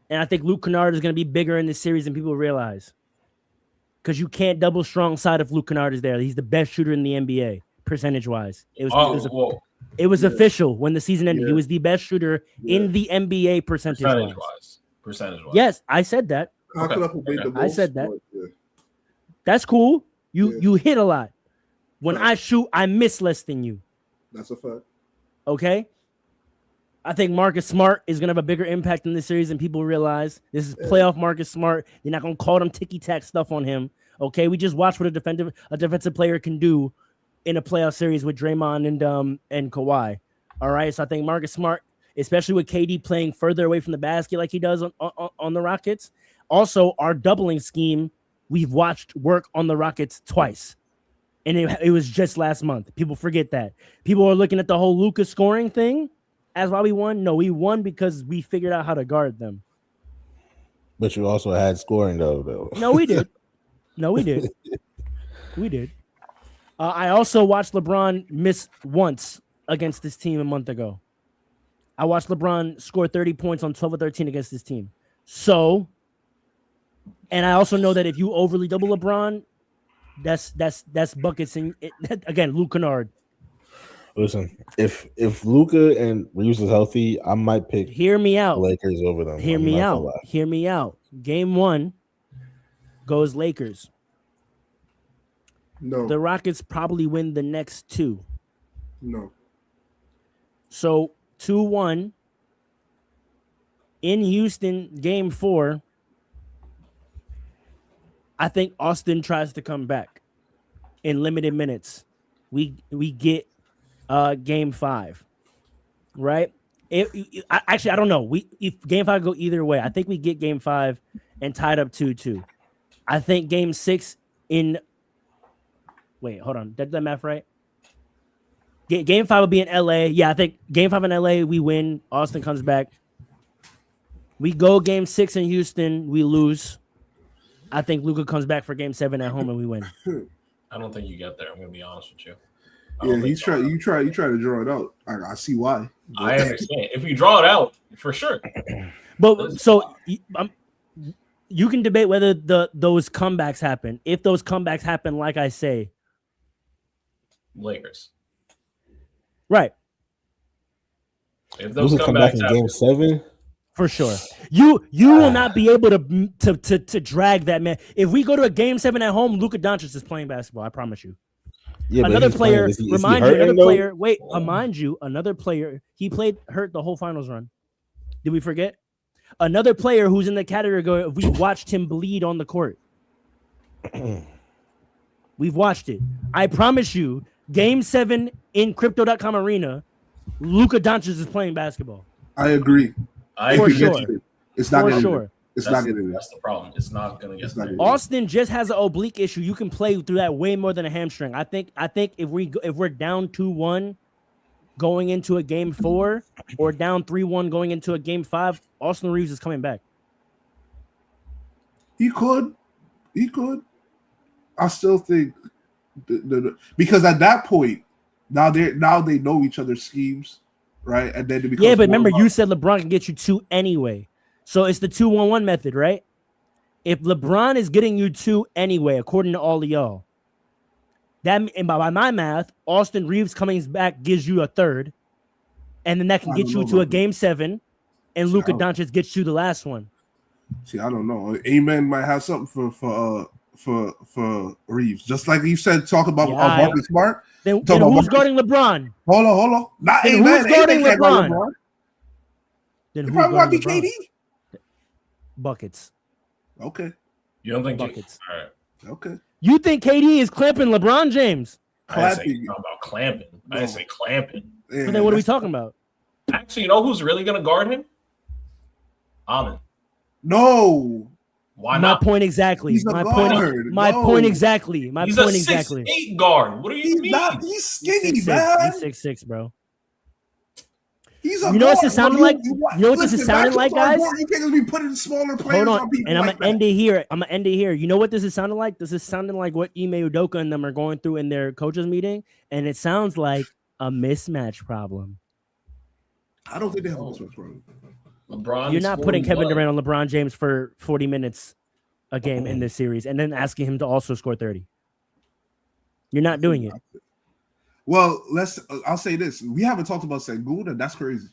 And I think Luke Kennard is going to be bigger in this series than people realize. Because you can't double strong side if Luke Kennard is there. He's the best shooter in the NBA, percentage-wise. It was official when the season ended. He was the best shooter in the NBA percentage-wise. Percentage-wise. Yes, I said that. I said that. That's cool. You hit a lot. When I shoot, I miss less than you. That's a fact. Okay? I think Marcus Smart is going to have a bigger impact in this series than people realize. This is playoff Marcus Smart. You're not going to call them ticky-tack stuff on him. Okay? We just watched what a defensive player can do in a playoff series with Draymond and Kawhi. All right? So I think Marcus Smart, especially with KD playing further away from the basket like he does on the Rockets. Also, our doubling scheme, we've watched work on the Rockets twice. And it was just last month. People forget that. People are looking at the whole Luka scoring thing as why we won. No, we won because we figured out how to guard them. But you also had scoring, though. No, we did. We did. I also watched LeBron miss once against this team a month ago. I watched LeBron score 30 points on 12 or 13 against this team. So, and I also know that if you overly double LeBron, that's buckets. And again, Luke Kennard. Listen, if Luka and Reeves is healthy, I might pick. Hear me out. The Lakers over them. Hear me out. Game one goes Lakers. No. The Rockets probably win the next two. No. So 2-1 in Houston, game 4. I think Austin tries to come back in limited minutes. We get game 5, right? I don't know. If game 5 go either way, I think we get game 5 and tied up 2-2. I think game 6 in Wait, hold on. Did that math right? Game 5 will be in LA. Yeah, I think Game 5 in LA, we win. Austin comes back. We go Game 6 in Houston, we lose. I think Luka comes back for Game 7 at home and we win. I don't think you get there. I'm gonna be honest with you. Yeah, you try to draw it out. I see why. I understand. If you draw it out, for sure. But so you can debate whether those comebacks happen. If those comebacks happen, like I say, Lakers. right? If those Luka come back in comebacks happen, Game 7. For sure. You will not be able to drag that man. If we go to a Game 7 at home, Luka Doncic is playing basketball. I promise you. Yeah, but Another he's player, playing. Is he remind you, hurting, another though? player. Wait, remind you, another player. He played hurt the whole finals run. Did we forget? Another player who's in the category of we watched him bleed on the court. We've watched it. I promise you, Game 7 in Crypto.com Arena, Luka Doncic is playing basketball. I agree. For It sure. gets you. It's not For getting sure. there. It's not getting there. That's the problem. It's not gonna get It's not there. getting there. Austin just has an oblique issue. You can play through that way more than a hamstring. I think if we're down 2-1 going into a Game 4 or down 3-1 going into a Game 5, Austin Reeves is coming back. He could. I still think because at that point now they know each other's schemes, right? And then it becomes Yeah, but remember more you said LeBron can get you 2 anyway. So it's the 2-1-1 method, right? If LeBron is getting you 2 anyway, according to all of y'all, and by my math, Austin Reeves coming back gives you a 3rd, and then that can I get don't you know to a about Game 7, and See, Luka I don't- Doncic gets you the last one. See, I don't know. Amen might have something for Reeves, just like you said. Talk about Yeah, Marcus Smart. Then Talk about who's Marcus- guarding LeBron? Hold on. Not Then Amen. who's guarding Amen can't guard LeBron? Then It who's probably might be guarding LeBron? KD. Buckets. Okay. You don't think Buckets. All right. Okay. You think KD is clamping LeBron James? I didn't say Clapping. about clamping. I didn't No. say clamping. Yeah, But then what are we that's- talking about? Actually, you know who's really gonna guard him? Amin. No. Why My not? point exactly. He's a My guard. point. My No. point exactly. My He's point a 6'8" exactly. guard. What do you He's mean? not. He's skinny, 6'6", man. He's 6'6", bro. He's a You know what guard. this sounded Bro, like? You know what this is listen, sounding matchups like, are guys? important. You can't just be putting smaller players Hold on on, people and I'm like gonna end that. it here. I'm gonna end it here. You know what this is sounding like? This is sounding like what Ime Udoka and them are going through in their coaches meeting, and it sounds like a mismatch problem. I don't think they have a mismatch problem. LeBron. You're not putting Kevin Durant on LeBron James for 40 minutes a game in this series, and then asking him to also score 30. You're not doing it. Well, I'll say this: we haven't talked about Sengun, and that's crazy.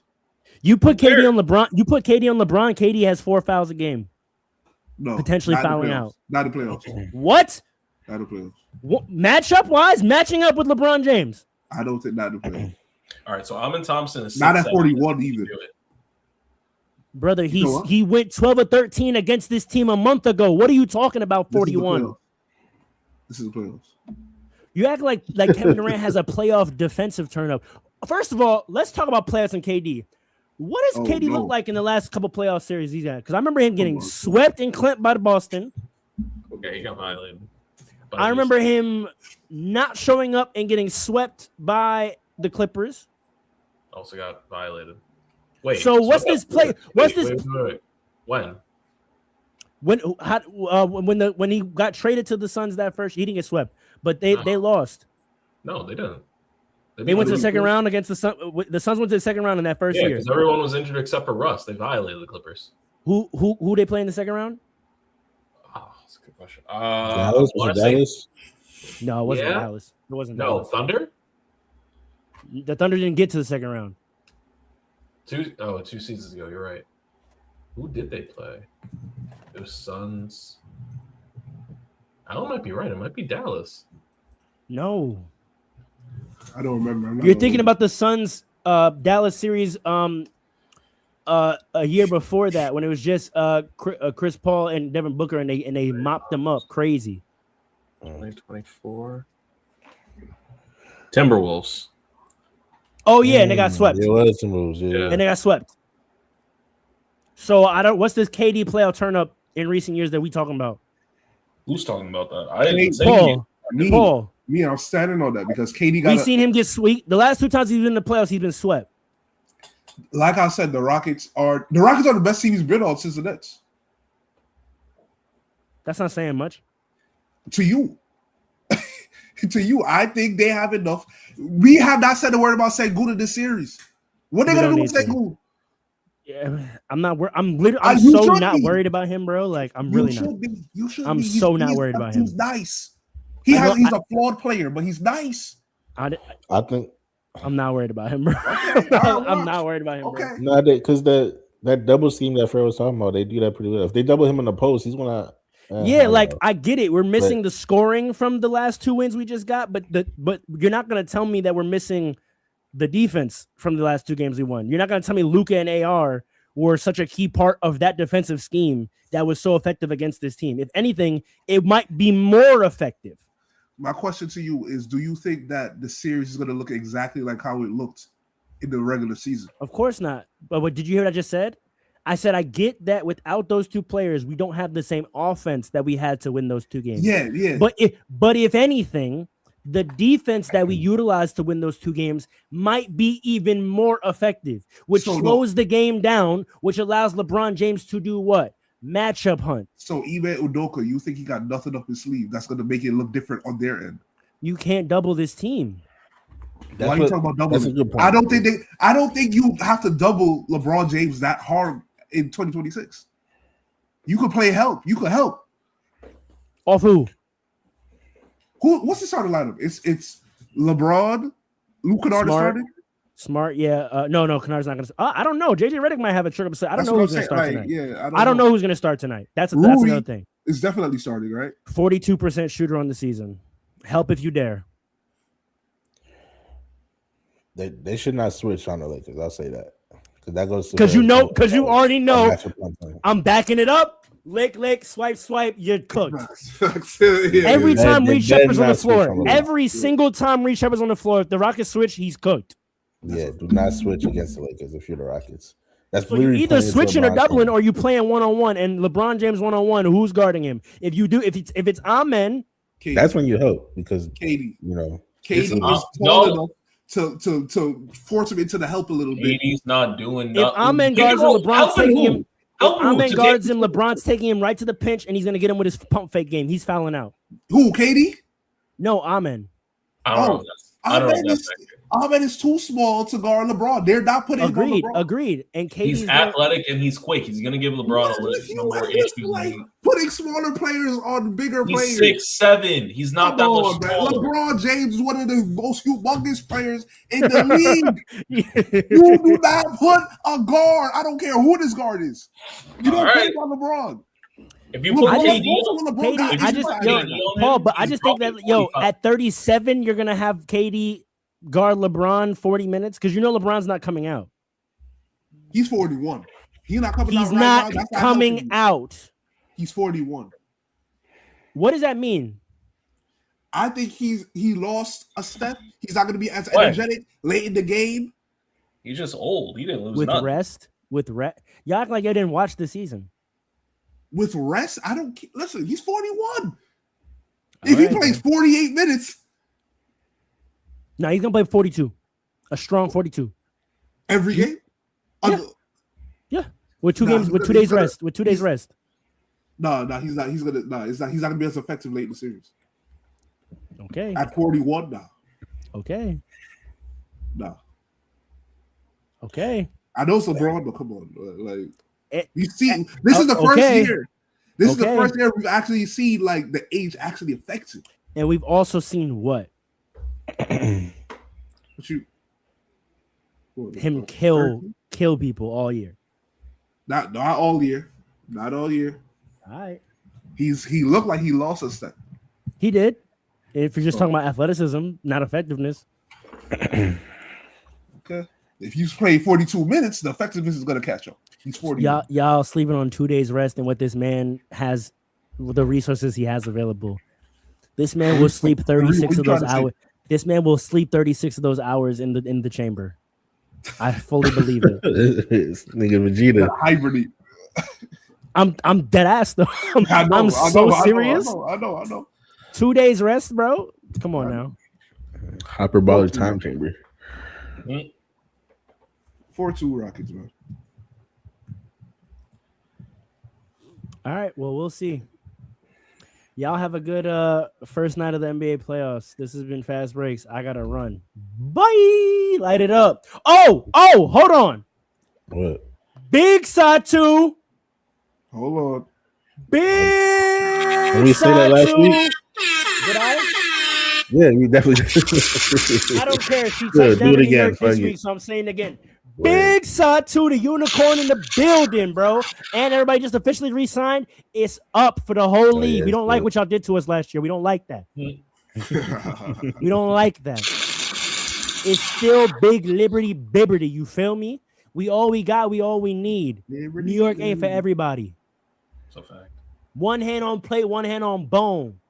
You put KD on LeBron. You put KD on LeBron. KD has 4 fouls a game, No, potentially not in the fouling playoffs. out. Not in the playoffs. What? Not in the playoffs. Matchup wise, matching up with LeBron James. I don't think not in the playoffs. All right, so Amin Thompson is Not at 6'7". 41 either. Do it. Brother, You know what? he went 12 or 13 against this team a month ago. What are you talking about? This is the 41. playoffs. This is the playoffs. You act like Kevin Durant has a playoff defensive turn up. First of all, let's talk about playoffs and KD. What does Oh, KD no. look like in the last couple playoff series he's had? Because I remember him getting on. swept and clamped by the Boston. Okay, he got violated. But I remember him not showing up and getting swept by the Clippers. also got violated. Wait. So what's this play? What's this Wait. When? when he got traded to the Suns that first? He didn't get swept, but they lost. No, they didn't. They went to the second round against the Suns. The Suns went to the second round in that first Yeah, year. because everyone was injured except for Russ. They violated the Clippers. Who they play in the second round? Oh, that's a good question. Dallas? I wanna Was it say- Dallas? No, it wasn't Yeah? Dallas. It wasn't No, Dallas. Thunder? The Thunder didn't get to the second round. 2 seasons ago, you're right. Who did they play? It was Suns. I might be right. It might be Dallas. No, I don't remember. I'm not you're gonna thinking lie. about the Suns Dallas series a year before that when it was just Chris Paul and Devin Booker and they mopped them up crazy. 2024. Timberwolves. Oh yeah, and they got swept. It was some moves. Yeah. And they got swept. So I don't. What's this KD playoff turn up in recent years that we talking about? Who's talking about that? I didn't say Paul. Me. Paul. Me, I'm standing on that because KD We've got. seen him get swept. The last 2 times he's been in the playoffs, he's been swept. Like I said, the Rockets are the best team he's been on since the Nets. That's not saying much. To you. To you, I think they have enough. We have not said a word about Sengun in this series. What are they We gonna don't do with need to. Sengun? Yeah, I'm not. I'm literally. I'm You so should not be. worried about him, bro. Like I'm really not. You should I'm be. so not worried about him. He's nice. I know- He's a flawed player, but he's nice. I think I'm not worried about him, bro. Okay, I'm not worried about him, bro. Okay. no, because that double scheme that Fred was talking about, they do that pretty well. If they double him in the post, he's gonna. Yeah, I like don't know. I get it. We're missing the scoring from the last 2 wins we just got, but you're not gonna tell me that we're missing the defense from the last 2 games we won. You're not gonna tell me Luka and AR were such a key part of that defensive scheme that was so effective against this team. If anything, it might be more effective. My question to you is: do you think that the series is going to look exactly like how it looked in the regular season? Of course not. But what did you hear what I just said? I said I get that without those 2 players, we don't have the same offense that we had to win those 2 games. Yeah. But if anything, the defense that we utilized to win those 2 games might be even more effective, which slows the game down, which allows LeBron James to do what? Matchup hunt. So Ime Udoka, you think he got nothing up his sleeve that's going to make it look different on their end? You can't double this team. Why are you talking about That's a doubling? good point. I don't think you have to double LeBron James that hard in 2026. You could play help. You could help. Off who? What's the starting lineup? It's LeBron, Luke Kennard is starting. Smart, yeah. No, Kennard's not going to. I don't know. JJ Redick might have a trigger. I don't That's know what who's I'm going to saying. start tonight. Yeah, I don't know who's going to start tonight. That's another thing. It's definitely starting, right? 42% shooter on the season. Help if you dare. They should not switch on the Lakers. I'll say that Because you already know. matchup plan. I'm backing it up. Lick, swipe. You're cooked. Yeah. Every time They Reed Shepard's on the not switch floor, on the every single time Reed Shepard's on the floor, if the Rockets switch, he's cooked. Yeah, do not switch against the Lakers if you're the Rockets. That's So you're literally either playing switching into or a doubling, mindset. or you playing 1-on-1. And LeBron James 1-on-1, who's guarding him? If it's Amen, That's when you hope because Katie It's is not- tall enough to force him into the help a little bit. KD's not doing if nothing. Amen Pick and guards him, roll. LeBron's Help him taking who? him. Help If him Amen to guards take- him, LeBron's taking him right to the pinch, and he's gonna get him with his pump fake game. He's fouling out. Who, Katie? No, Amen. I don't know. if that's- I don't know. if that's accurate. Ahmed is too small to guard LeBron. They're not putting him on LeBron. Agreed. And He's KD's athletic and he's quick. He's gonna give LeBron a little more issues. Like putting smaller players on bigger He's players. 6'7". He's not that Come much on, man. smaller. LeBron James is one of the most humongous players in the league. You do not put a guard. I don't care who this guard is. You don't All put right. it on LeBron. If you put I just- KD on, LeBron got if you I issues just put like yo, that. KD on Paul, him, but I he's just think that probably 45. at 37, you're gonna have KD guard LeBron 40 minutes because you know LeBron's not coming out. He's 41. He's not coming He's out right not now. That's coming helping you. out. He's 41. What does that mean? I think he lost a step. He's not going to be as When? energetic late in the game. He's just old. He didn't lose With nothing. rest? Y'all act like you didn't watch the season. With rest, I don't listen. He's 41. All If he right, plays 48 minutes No, he's gonna play 42. A strong 42. every game, Yeah. With two Nah, games, with he's 2 days gonna- rest. With 2 days rest. no, he's not. He's gonna. No, it's not. He's not gonna be as effective late in the series. Okay. At 41, no, Okay. no. Okay. I know it's LeBron, but come on, like Eh, you see, this is the first okay. year. This is the Okay. first year we've actually seen like the age actually affects it. And we've also seen what? But you, Him kill people all year. not all year, not all year. All right. He looked like he lost a step. He did. If you're just talking about athleticism, not effectiveness. Okay, if you play 42 minutes, the effectiveness is gonna catch up. He's 40. Y'all sleeping on 2 days rest and what this man has, the resources he has available. This man will sleep 36 of those hours. This man will sleep 36 of those hours in the chamber. I fully believe it. This nigga Vegeta. Hibernate. I'm dead ass though. I'm so serious. I know. 2 days rest, bro. Come on now. Hyperbolic time chamber. 4-2 Rockets, man. All right. Well, we'll see. Y'all have a good first night of the NBA playoffs. This has been Fast Breaks. I gotta run. Bye. Light it up. Oh, hold on. What? Big Satu. Hold on. Big. Did we say that last week? Did I? Yeah, we definitely. I don't care. She Good, touched down do it in New York again. this Fuck week, it. so I'm saying again. Big Satu, the unicorn in the building, bro. And everybody just officially re-signed. It's up for the whole league. yeah, We don't like good. what y'all did to us last year. We don't like that. We don't like that. It's still big Liberty Bibberty. You feel me? We all we got. We all we need. New York ain't for everybody. It's a fact. One hand on plate, one hand on bone.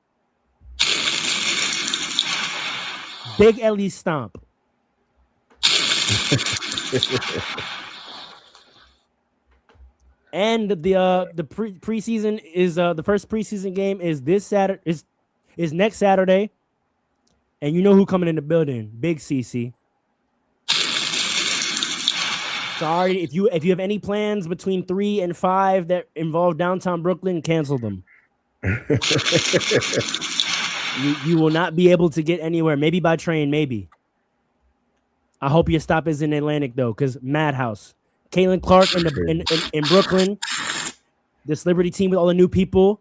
Big Ellie stomp. And the preseason is the first preseason game is this Saturday is next Saturday, and you know who coming in the building? Big CC. Sorry if you have any plans between 3 and 5 that involve downtown Brooklyn, cancel them. You will not be able to get anywhere. Maybe by train, maybe. I hope your stop is in Atlantic though, because Madhouse, Caitlin Clark in Brooklyn, this Liberty team with all the new people,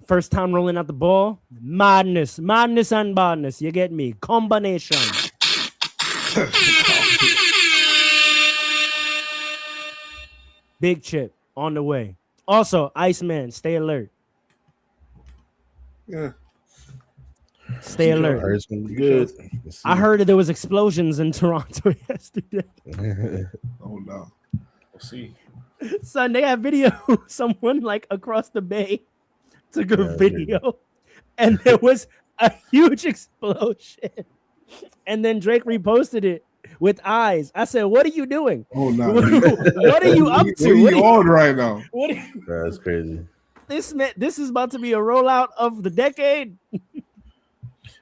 first time rolling out the ball, madness and badness. You get me? Combination. Big chip on the way. Also, Iceman, stay alert. Yeah. Stay alert. It's gonna be good. I heard that there was explosions in Toronto yesterday. Oh no. We'll see. Son, they have video. Someone like across the bay took a video, and there was a huge explosion. And then Drake reposted it with eyes. I said, "What are you doing? Oh no. What are you up to? What are you on right now? What That's crazy. this is about to be a rollout of the decade."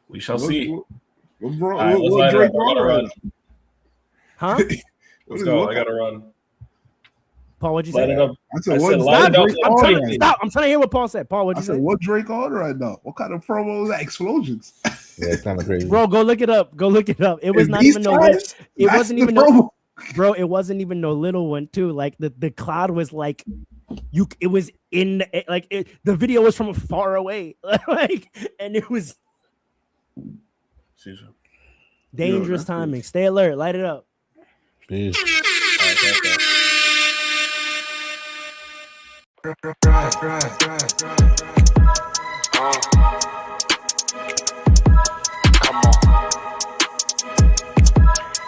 We shall see. What right, let's light it Drake up. I gotta on right run. now? Huh? Let's go. I gotta run. Paul, what'd you Light say? it up. I said, I what said, is light that it up. Drake I'm on trying right to now? stop. I'm trying to hear what Paul said. Paul, I what'd you said, say? what Drake on right now? What kind of promo is that? Explosions. Yeah, it's kind of crazy. Bro, go look it up. Go look it up. It was In not these even no. times, It that's wasn't the even no. promo. Bro, it wasn't even no little one too. Like the cloud was like, it was in the video was from far away, and it was dangerous timing. Stay alert, light it up. Peace. Come on.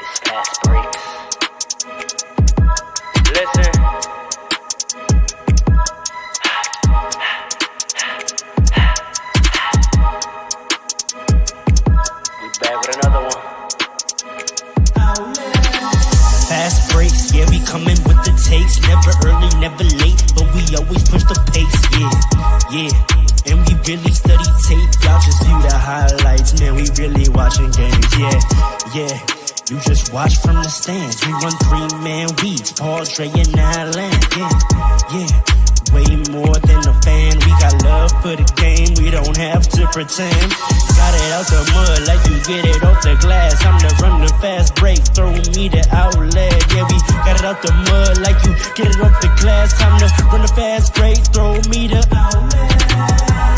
It's Fast Breaks. Listen. We back with another one. Fast breaks, yeah, we coming with the takes. Never early, never late, but we always push the pace, yeah. And we really study tape, y'all just view the highlights, man, we really watching games, yeah. You just watch from the stands, we run 3-man weeks, Paul, Dre, and Allen, yeah. Way more than a fan, we got love for the game, we don't have to pretend. Got it out the mud like you get it off the glass. I'm the run the fast break, throw me the outlet. Yeah, we got it out the mud like you get it off the glass. Time to run the fast break, throw me the outlet.